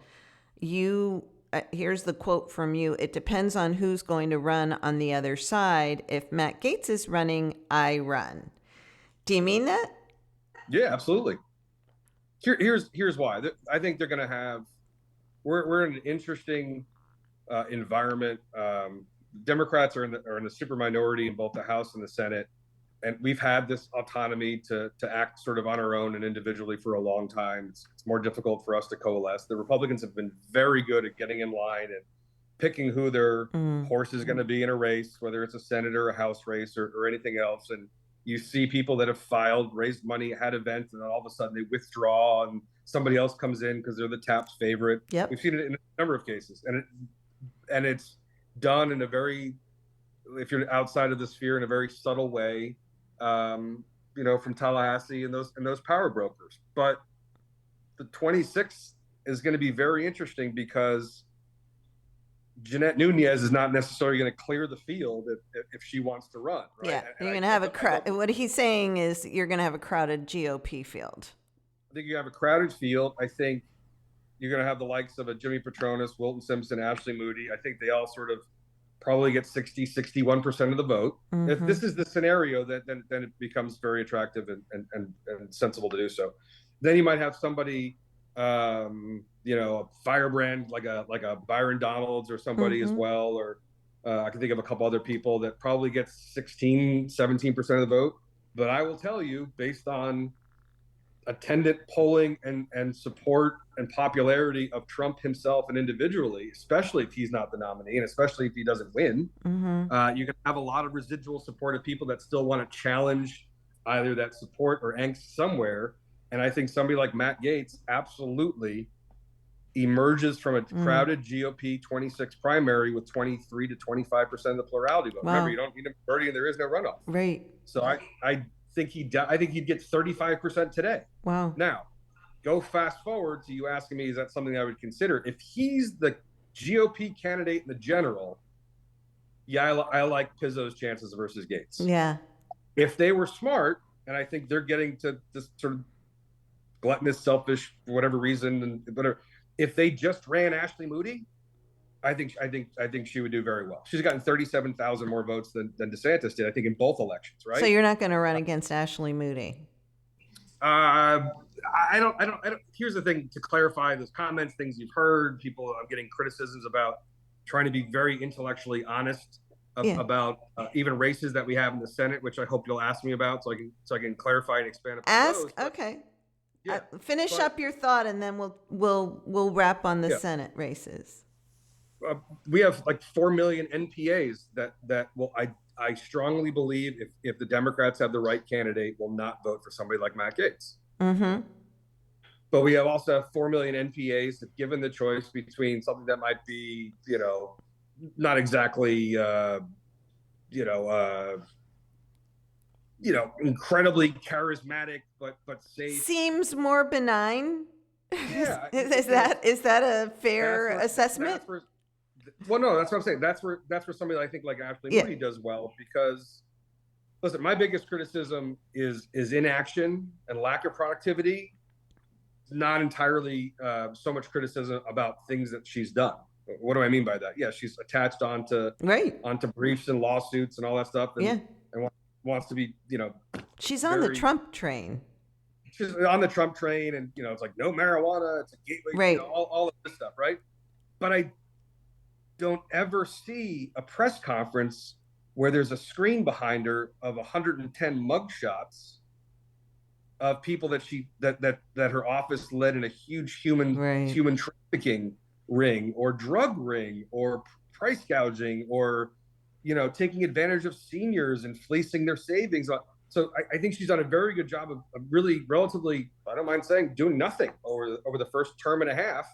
here's the quote from you. It depends on who's going to run on the other side. If Matt Gaetz is running, I run. Do you mean that? Yeah, absolutely. Here's why. I think they're going to have. We're in an interesting environment. Democrats are in a super minority in both the House and the Senate, and we've had this autonomy to act sort of on our own and individually for a long time. It's more difficult for us to coalesce. The Republicans have been very good at getting in line and picking who their horse is going to be in a race, whether it's a Senate or a House race or anything else. And you see people that have raised money, had events, and then all of a sudden they withdraw and somebody else comes in because they're the TAP's favorite. Yep. We've seen it in a number of cases. And it's done in a very, if you're outside of the sphere, in a very subtle way. From Tallahassee and those power brokers. But the 26th is going to be very interesting because Jeanette Nunez is not necessarily going to clear the field if she wants to run. Right? Yeah, you're going to have a crowd. What he's saying is you're going to have a crowded GOP field. I think you have a crowded field. I think you're going to have the likes of a Jimmy Petronas, Wilton Simpson, Ashley Moody. I think they all sort of probably get 61% of the vote. Mm-hmm. If this is the scenario, then it becomes very attractive and sensible to do so. Then you might have somebody, a firebrand like a Byron Donalds or somebody as well, or I can think of a couple other people that probably gets 17% of the vote. But I will tell you, based on attendant polling and support and popularity of Trump himself and individually, especially if he's not the nominee and especially if he doesn't win, you can have a lot of residual support of people that still want to challenge either that support or angst somewhere. And I think somebody like Matt Gaetz absolutely emerges from a crowded GOP 26 primary with 23 to 25% of the plurality vote. Wow. Remember, you don't need a majority and there is no runoff. Right. So I think he'd get 35% today. Wow. Now, go fast forward to you asking me, is that something I would consider? If he's the GOP candidate in the general, yeah, I like Pizzo's chances versus Gaetz. Yeah. If they were smart, and I think they're getting to this sort of gluttonous, selfish, for whatever reason, and whatever, if they just ran Ashley Moody, I think she would do very well. She's gotten 37,000 more votes than DeSantis did, I think, in both elections, right? So you're not going to run against Ashley Moody? I don't. Here's the thing, to clarify those comments, things you've heard, people getting criticisms about trying to be very intellectually honest about even races that we have in the Senate, which I hope you'll ask me about, so I can clarify and expand upon those. Okay. Yeah, finish up your thought, and then we'll wrap on the Senate races. We have like 4 million NPAs that will I strongly believe if the Democrats have the right candidate, will not vote for somebody like Matt Gaetz. Mm-hmm. But we also have 4 million NPAs that, given the choice between something that might be, not exactly, incredibly charismatic, but safe. Seems more benign. Yeah. Is that a fair assessment? Well, no, that's what I'm saying. That's where somebody I think like Ashley Moody does well, because listen, my biggest criticism is inaction and lack of productivity. Not entirely so much criticism about things that she's done. What do I mean by that? Yeah, she's attached onto briefs and lawsuits and all that stuff, and wants to be, she's on the Trump train. She's on the Trump train, and it's like no marijuana, it's a gateway, right? All of this stuff, right? But I don't ever see a press conference where there's a screen behind her of 110 mugshots of people that her office led in a huge human trafficking ring or drug ring or price gouging or taking advantage of seniors and fleecing their savings. So I think she's done a very good job of really relatively, I don't mind saying, doing nothing over the first term and a half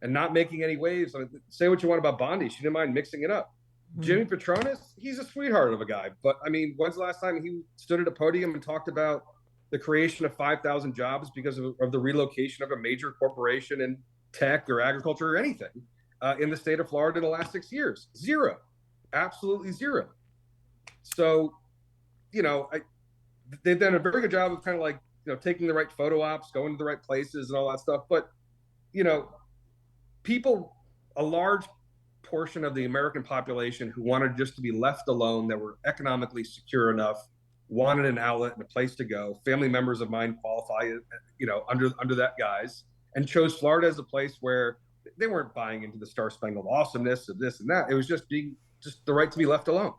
and not making any waves. I mean, say what you want about Bondi, she didn't mind mixing it up. Jimmy Petronas, he's a sweetheart of a guy, but I mean, when's the last time he stood at a podium and talked about the creation of 5,000 jobs because of the relocation of a major corporation in tech or agriculture or anything in the state of Florida in the last 6 years? Zero. Absolutely zero. So, they've done a very good job of kind of like, taking the right photo ops, going to the right places and all that stuff. But, people, a large portion of the American population who wanted just to be left alone, that were economically secure enough, wanted an outlet and a place to go. Family members of mine qualify, under that guise, and chose Florida as a place where they weren't buying into the star-spangled awesomeness of this and that. It was just the right to be left alone.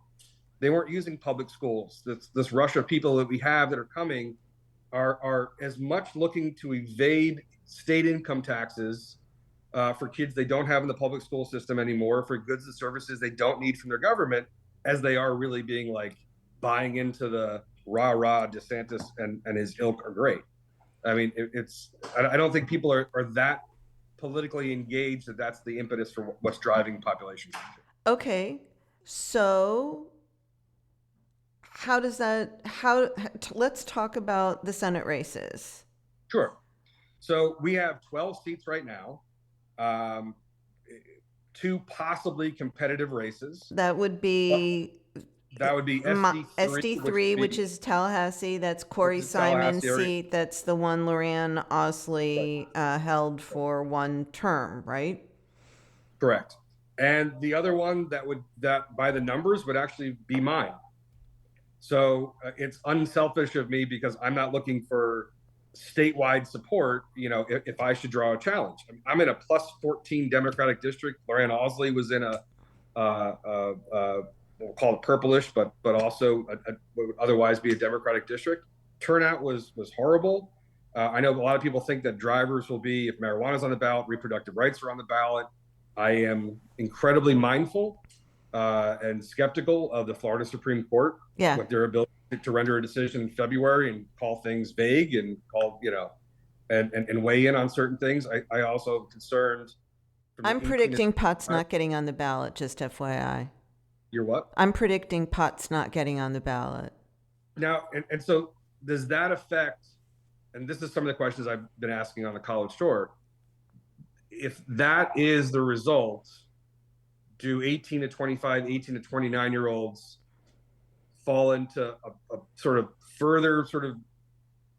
They weren't using public schools. This rush of people that we have that are coming are as much looking to evade state income taxes for kids they don't have in the public school system anymore, for goods and services they don't need from their government, as they are really being like buying into the rah-rah DeSantis and his ilk are great. I mean, I don't think people are that politically engaged that's the impetus for what's driving population. Okay. So let's talk about the Senate races. Sure. So we have 12 seats right now, 2 possibly competitive races. That would be SD3, which is Tallahassee. That's Corey Simon's seat. That's the one Lorianne Osley held for 1 term, right? Correct. And the other one that by the numbers would actually be mine. So it's unselfish of me because I'm not looking for statewide support. If I should draw a challenge, I'm in a +14 Democratic district. Lorianne Osley was in a we'll call it purplish, but also what would otherwise be a Democratic district. Turnout was horrible. I know a lot of people think that drivers will be, if marijuana's on the ballot, reproductive rights are on the ballot. I am incredibly mindful and skeptical of the Florida Supreme Court with their ability to render a decision in February and call things vague and and weigh in on certain things. I also am concerned. I'm predicting pot's not getting on the ballot, just FYI. You're what? I'm predicting pot's not getting on the ballot. Now, and so does that affect, and this is some of the questions I've been asking on the college tour, if that is the result, do 18 to 25, 18 to 29-year-olds fall into a sort of further sort of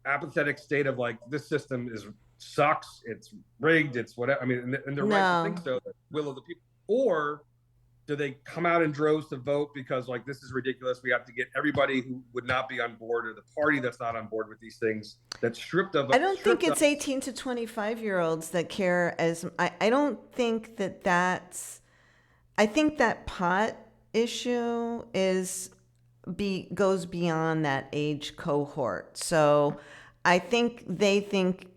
apathetic state of like, this system sucks, it's rigged, it's whatever. I mean, and they're right to think so, the will of the people. Or do they come out in droves to vote because like, this is ridiculous, we have to get everybody who would not be on board, or the party that's not on board with these things, that's stripped of. I don't think it's 18 to 25-year-olds that care as I don't think that's, I think that pot issue goes beyond that age cohort. So I think they think,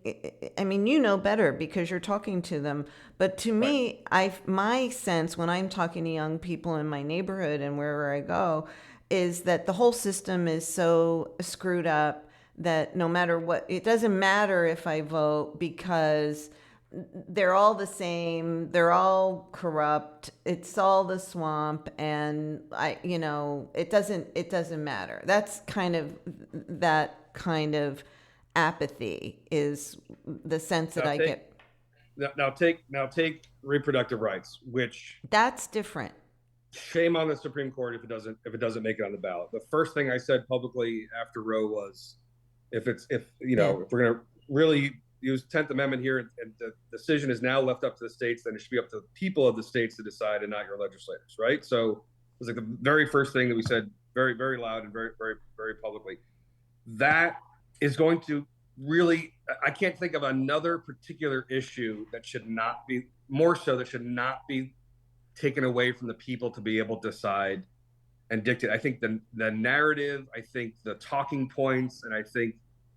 I mean, you know better because you're talking to them. But to me, my sense when I'm talking to young people in my neighborhood and wherever I go, is that the whole system is so screwed up that no matter what, it doesn't matter if I vote because they're all the same. They're all corrupt. It's all the swamp, and it doesn't matter. That's kind of that kind of apathy is the sense that Now I take get. now take reproductive rights, which That's different. shame on the Supreme Court if it doesn't make it on the ballot. The first thing I said publicly after Roe was, Yeah. if we're going to really use 10th Amendment here, and the decision is now left up to the states, then it should be up to the people of the states to decide, and not your legislators, right? So it was like the very first thing that we said, very, very loud and very, very, very publicly. That is going to really, I can't think of another particular issue that should not be more so that should not be taken away from the people to be able to decide and dictate. I think the narrative, I think the talking points, and I think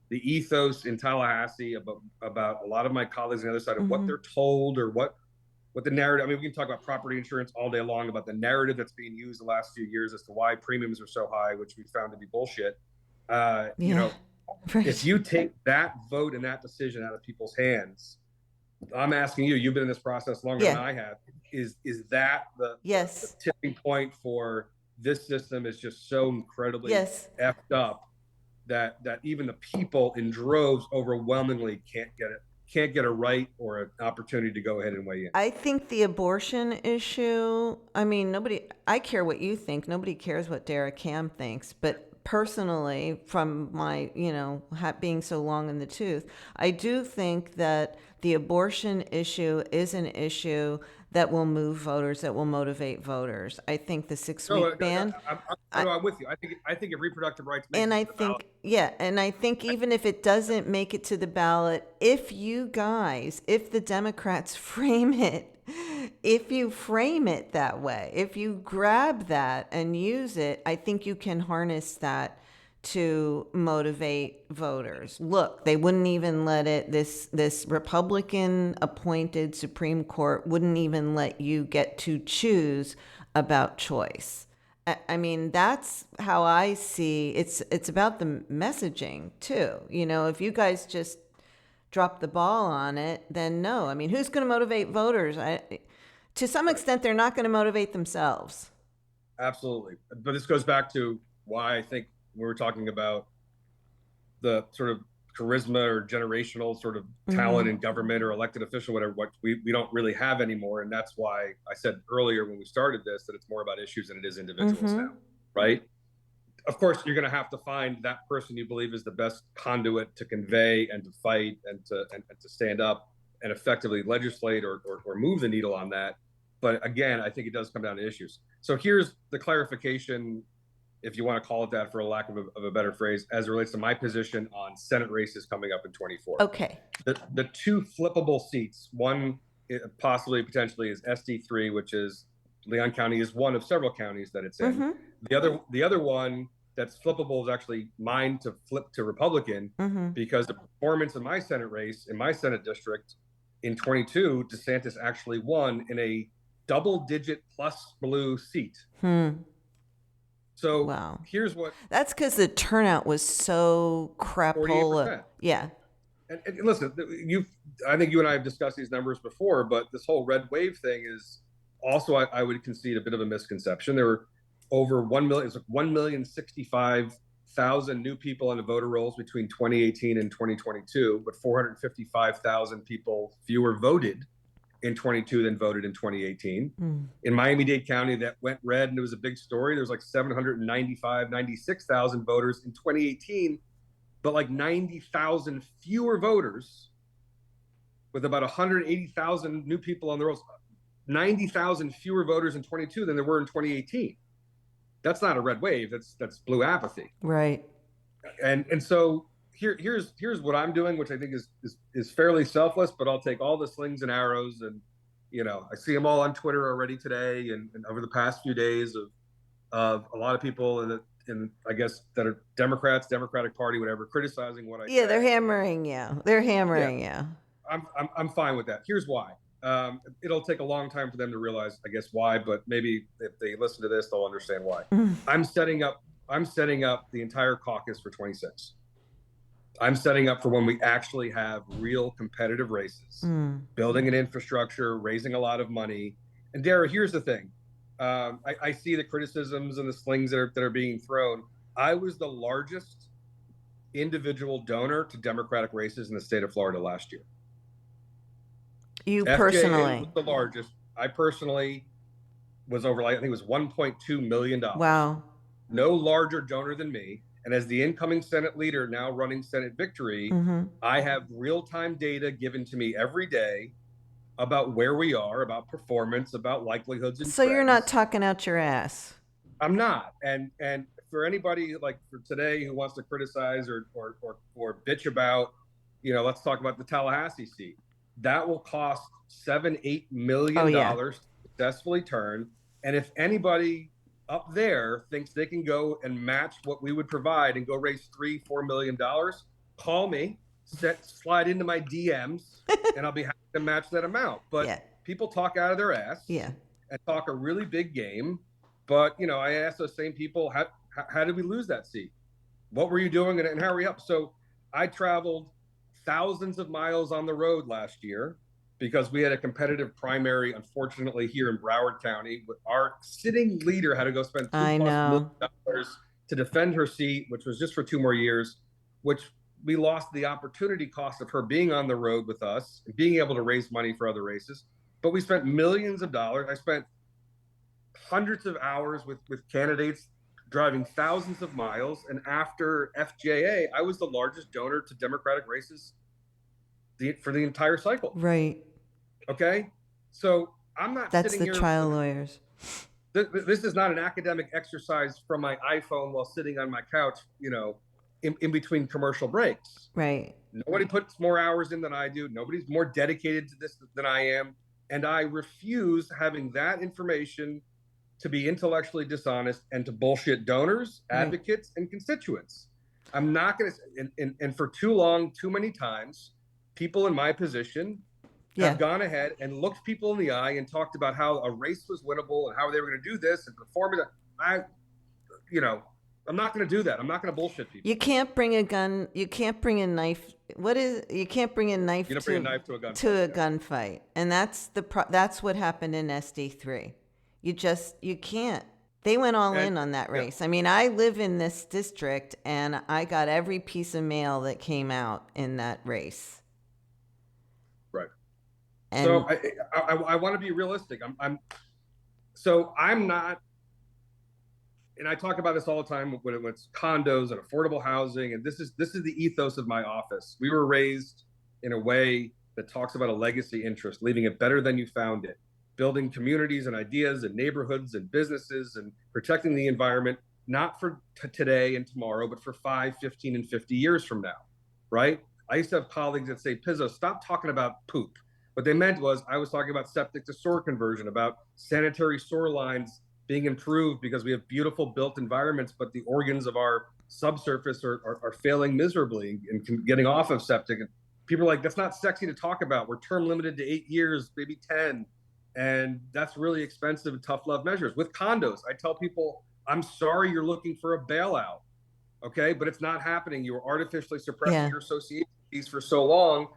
the ethos in Tallahassee about a lot of my colleagues on the other side of what they're told, or what the narrative. I mean, we can talk about property insurance all day long, about the narrative that's being used the last few years as to why premiums are so high, which we found to be bullshit. Yeah. Right. If you take that vote and that decision out of people's hands, I'm asking you, you've been in this process longer than I have, is that the tipping point for this system is just so incredibly effed up that even the people in droves overwhelmingly can't get a right or an opportunity to go ahead and weigh in. I think the abortion issue, I mean, I care what you think. Nobody cares what Dara Cam thinks. But personally, from my, being so long in the tooth, I do think that the abortion issue is an issue that will move voters, that will motivate voters. I think the 6-week ban. I'm with you. I think if reproductive rights makes And it I to the think, ballot, and I think even if it doesn't make it to the ballot, if the Democrats frame it, if you frame it that way, if you grab that and use it, I think you can harness that to motivate voters. Look, they wouldn't even let it, this Republican appointed Supreme Court wouldn't even let you get to choose about choice. I mean, that's how I see it's about the messaging too. If you guys just drop the ball on it, then no. I mean, who's going to motivate voters? To some extent, they're not going to motivate themselves. Absolutely. But this goes back to why I think we were talking about the sort of charisma or generational sort of talent in government or elected official, whatever, what we don't really have anymore. And that's why I said earlier when we started this that it's more about issues than it is individuals now, right? Of course, you're going to have to find that person you believe is the best conduit to convey and to fight and to stand up and effectively legislate or move the needle on that. But again, I think it does come down to issues. So here's the clarification, if you want to call it that for a lack of a better phrase, as it relates to my position on Senate races coming up in 24. Okay. The two flippable seats, one potentially is SD3, which is Leon County is one of several counties that it's in. The other one that's flippable is actually mine to flip to Republican because the performance in my Senate race, in my Senate district in 22, DeSantis actually won in a double-digit plus blue seat. So here's what. That's because the turnout was so crapola. Yeah. And listen, I think you and I have discussed these numbers before, but this whole red wave thing is also, I would concede, a bit of a misconception. There were over 1,065,000 new people on the voter rolls between 2018 and 2022, but 455,000 people fewer voted in 22 than voted in 2018. In Miami-Dade County, that went red, and it was a big story. There was like 96,000 voters in 2018, but like 90,000 fewer voters with about 180,000 new people on the rolls. 90,000 fewer voters in 22 than there were in 2018. That's not a red wave. That's blue apathy. Right. And so here's what I'm doing, which I think is fairly selfless, but I'll take all the slings and arrows, and I see them all on Twitter already today and over the past few days of a lot of people in I guess that are Democrats, Democratic Party, whatever, criticizing what I say. They're hammering you. I'm I'm fine with that. Here's why. It'll take a long time for them to realize, I guess, why. But maybe if they listen to this, they'll understand why. I'm setting up the entire caucus for 26. I'm setting up for when we actually have real competitive races, building an infrastructure, raising a lot of money. And Dara, here's the thing. I see the criticisms and the slings that are being thrown. I was the largest individual donor to Democratic races in the state of Florida last year. You FJA personally? was the largest. I personally was over, I think it was $1.2 million. Wow. No larger donor than me. And as the incoming Senate leader, now running Senate Victory, I have real-time data given to me every day about where we are, about performance, about likelihoods and So trends. you're not talking out your ass. I'm not. And for anybody like for today who wants to criticize or bitch about, let's talk about the Tallahassee seat. That will cost $7-8 million to successfully turn. And if anybody up there thinks they can go and match what we would provide and go raise $3-4 million, call me, slide into my DMs, and I'll be happy to match that amount. But people talk out of their ass and talk a really big game. But, I asked those same people, how did we lose that seat? What were you doing and how are we up? So I traveled thousands of miles on the road last year because we had a competitive primary, unfortunately, here in Broward County. Our sitting leader had to go spend $2+ million to defend her seat, which was just for 2 more years, which we lost the opportunity cost of her being on the road with us and being able to raise money for other races. But we spent millions of dollars. I spent hundreds of hours with candidates, driving thousands of miles. And after FJA, I was the largest donor to Democratic races for the entire cycle. Right. Okay. So I'm not That's sitting the here. trial lawyers. This is not an academic exercise from my iPhone while sitting on my couch, in between commercial breaks. Right. Nobody puts more hours in than I do. Nobody's more dedicated to this than I am. And I refuse having that information to be intellectually dishonest and to bullshit donors, advocates, and constituents. I'm not going to, and for too long, too many times, people in my position have gone ahead and looked people in the eye and talked about how a race was winnable and how they were going to do this and perform it. I'm not going to do that. I'm not going to bullshit people. You can't bring a gun. You can't bring a knife. You can't bring a knife. You don't bring a knife to a gunfight. To a gunfight, and that's what happened in SD3. You can't. They went all in on that race. I mean, I live in this district, and I got every piece of mail that came out in that race. Right. And so I want to be realistic. I'm not. And I talk about this all the time when it's condos and affordable housing. And this is the ethos of my office. We were raised in a way that talks about a legacy interest, leaving it better than you found it, building communities and ideas and neighborhoods and businesses and protecting the environment, not for today and tomorrow, but for 5, 15, and 50 years from now, right? I used to have colleagues that say, Pizzo, stop talking about poop. What they meant was I was talking about septic to sewer conversion, about sanitary sewer lines being improved because we have beautiful built environments, but the organs of our subsurface are failing miserably and getting off of septic. And people are like, that's not sexy to talk about. We're term limited to 8 years, maybe 10. And that's really expensive and tough love measures. With condos, I tell people, I'm sorry you're looking for a bailout, okay? But it's not happening. You were artificially suppressing your association fees for so long.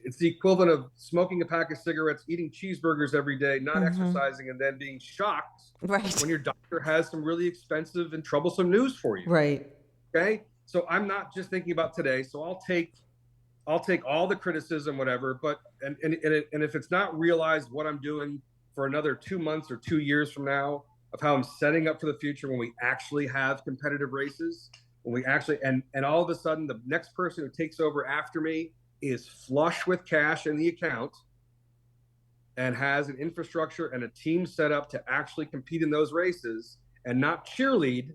It's the equivalent of smoking a pack of cigarettes, eating cheeseburgers every day, not exercising, and then being shocked when your doctor has some really expensive and troublesome news for you. Right. Okay? So I'm not just thinking about today. So I'll take all the criticism, whatever, but and if it's not realized what I'm doing for another 2 months or 2 years from now of how I'm setting up for the future when we actually have competitive races, when we actually and all of a sudden the next person who takes over after me is flush with cash in the account and has an infrastructure and a team set up to actually compete in those races and not cheerlead,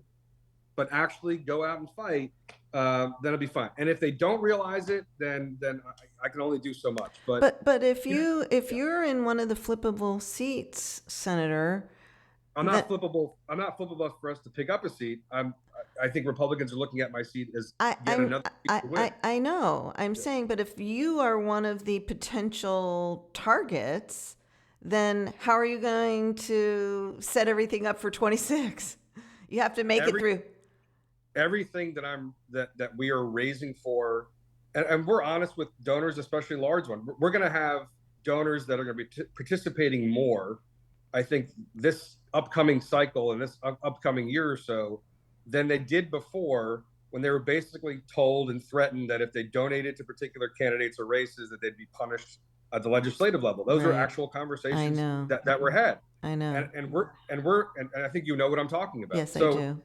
but actually go out and fight, then it'll be fine. And if they don't realize it, then I can only do so much. But if you're in one of the flippable seats, Senator, I'm not flippable for us to pick up a seat. I think Republicans are looking at my seat as another seat to win. I know. I'm saying, but if you are one of the potential targets, then how are you going to set everything up for 26? You have to make it through. Everything that we are raising for, and we're honest with donors, especially large ones. We're going to have donors that are going to be participating more, I think, this upcoming cycle and this upcoming year or so than they did before, when they were basically told and threatened that if they donated to particular candidates or races, that they'd be punished at the legislative level. Those are actual conversations that were had. I know. And I think you know what I'm talking about. Yes, I do.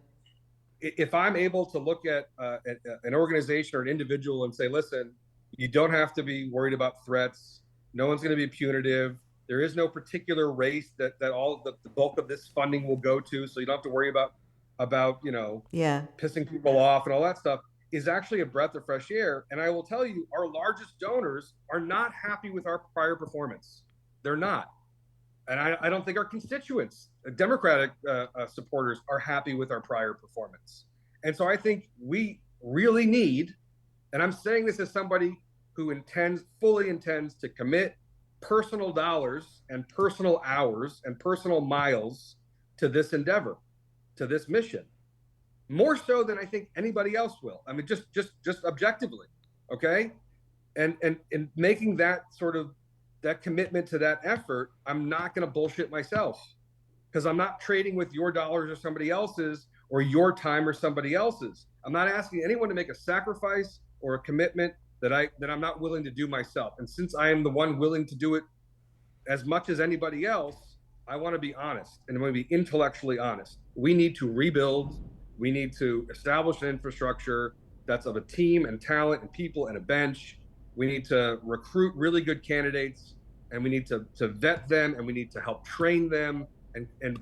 If I'm able to look at an organization or an individual and say, listen, you don't have to be worried about threats. No one's going to be punitive. There is no particular race that all the bulk of this funding will go to. So you don't have to worry about pissing people off and all that stuff, is actually a breath of fresh air. And I will tell you, our largest donors are not happy with our prior performance. They're not. And I don't think our constituents, Democratic supporters, are happy with our prior performance. And so I think we really need, and I'm saying this as somebody who fully intends to commit personal dollars and personal hours and personal miles to this endeavor, to this mission, more so than I think anybody else will. I mean, just objectively, okay? And making that sort of that commitment to that effort, I'm not going to bullshit myself, because I'm not trading with your dollars or somebody else's, or your time or somebody else's. I'm not asking anyone to make a sacrifice or a commitment that I'm not willing to do myself. And since I am the one willing to do it as much as anybody else, I want to be honest, and I want to be intellectually honest. We need to rebuild. We need to establish an infrastructure that's of a team and talent and people and a bench. We need to recruit really good candidates, and we need to vet them, and we need to help train them. And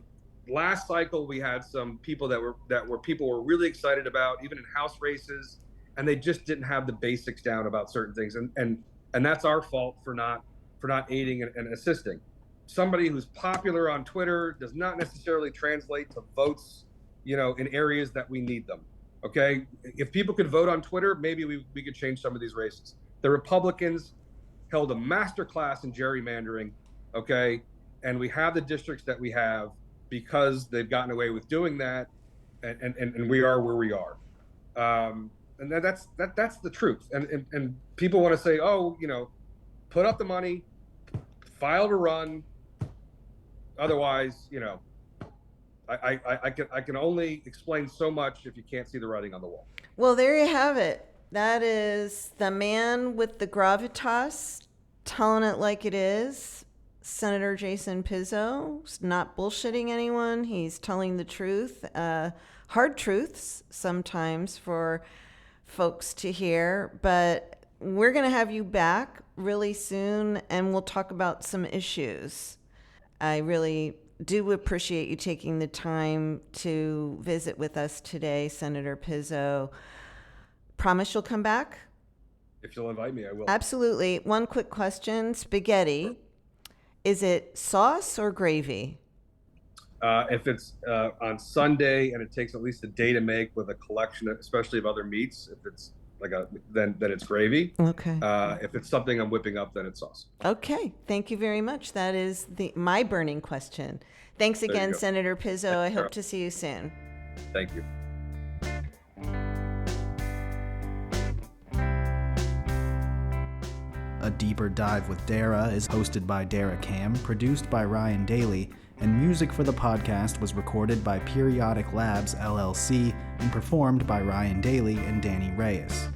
last cycle, we had some people that people were really excited about, even in House races, and they just didn't have the basics down about certain things. And that's our fault for not aiding and assisting. Somebody who's popular on Twitter does not necessarily translate to votes, in areas that we need them. Okay, if people could vote on Twitter, maybe we could change some of these races. The Republicans held a master class in gerrymandering, okay? And we have the districts that we have because they've gotten away with doing that, and we are where we are. And that's the truth. And people want to say, oh, put up the money, file to run. Otherwise, I can only explain so much if you can't see the writing on the wall. Well, there you have it. That is the man with the gravitas telling it like it is. Senator Jason Pizzo. He's not bullshitting anyone. He's telling the truth. Hard truths sometimes for folks to hear. But we're going to have you back really soon, and we'll talk about some issues. I really do appreciate you taking the time to visit with us today, Senator Pizzo. Promise you'll come back? If you'll invite me, I will. Absolutely. One quick question. Spaghetti, is it sauce or gravy? If it's on Sunday and it takes at least a day to make with a collection, especially of other meats, if it's then it's gravy. Okay. If it's something I'm whipping up, then it's sauce. Okay. Thank you very much. That is my burning question. Thanks again, Senator Pizzo. I hope to see you soon. Thank you. A Deeper Dive with Dara is hosted by Dara Cam, produced by Ryan Daly, and music for the podcast was recorded by Periodic Labs, LLC, and performed by Ryan Daly and Danny Reyes.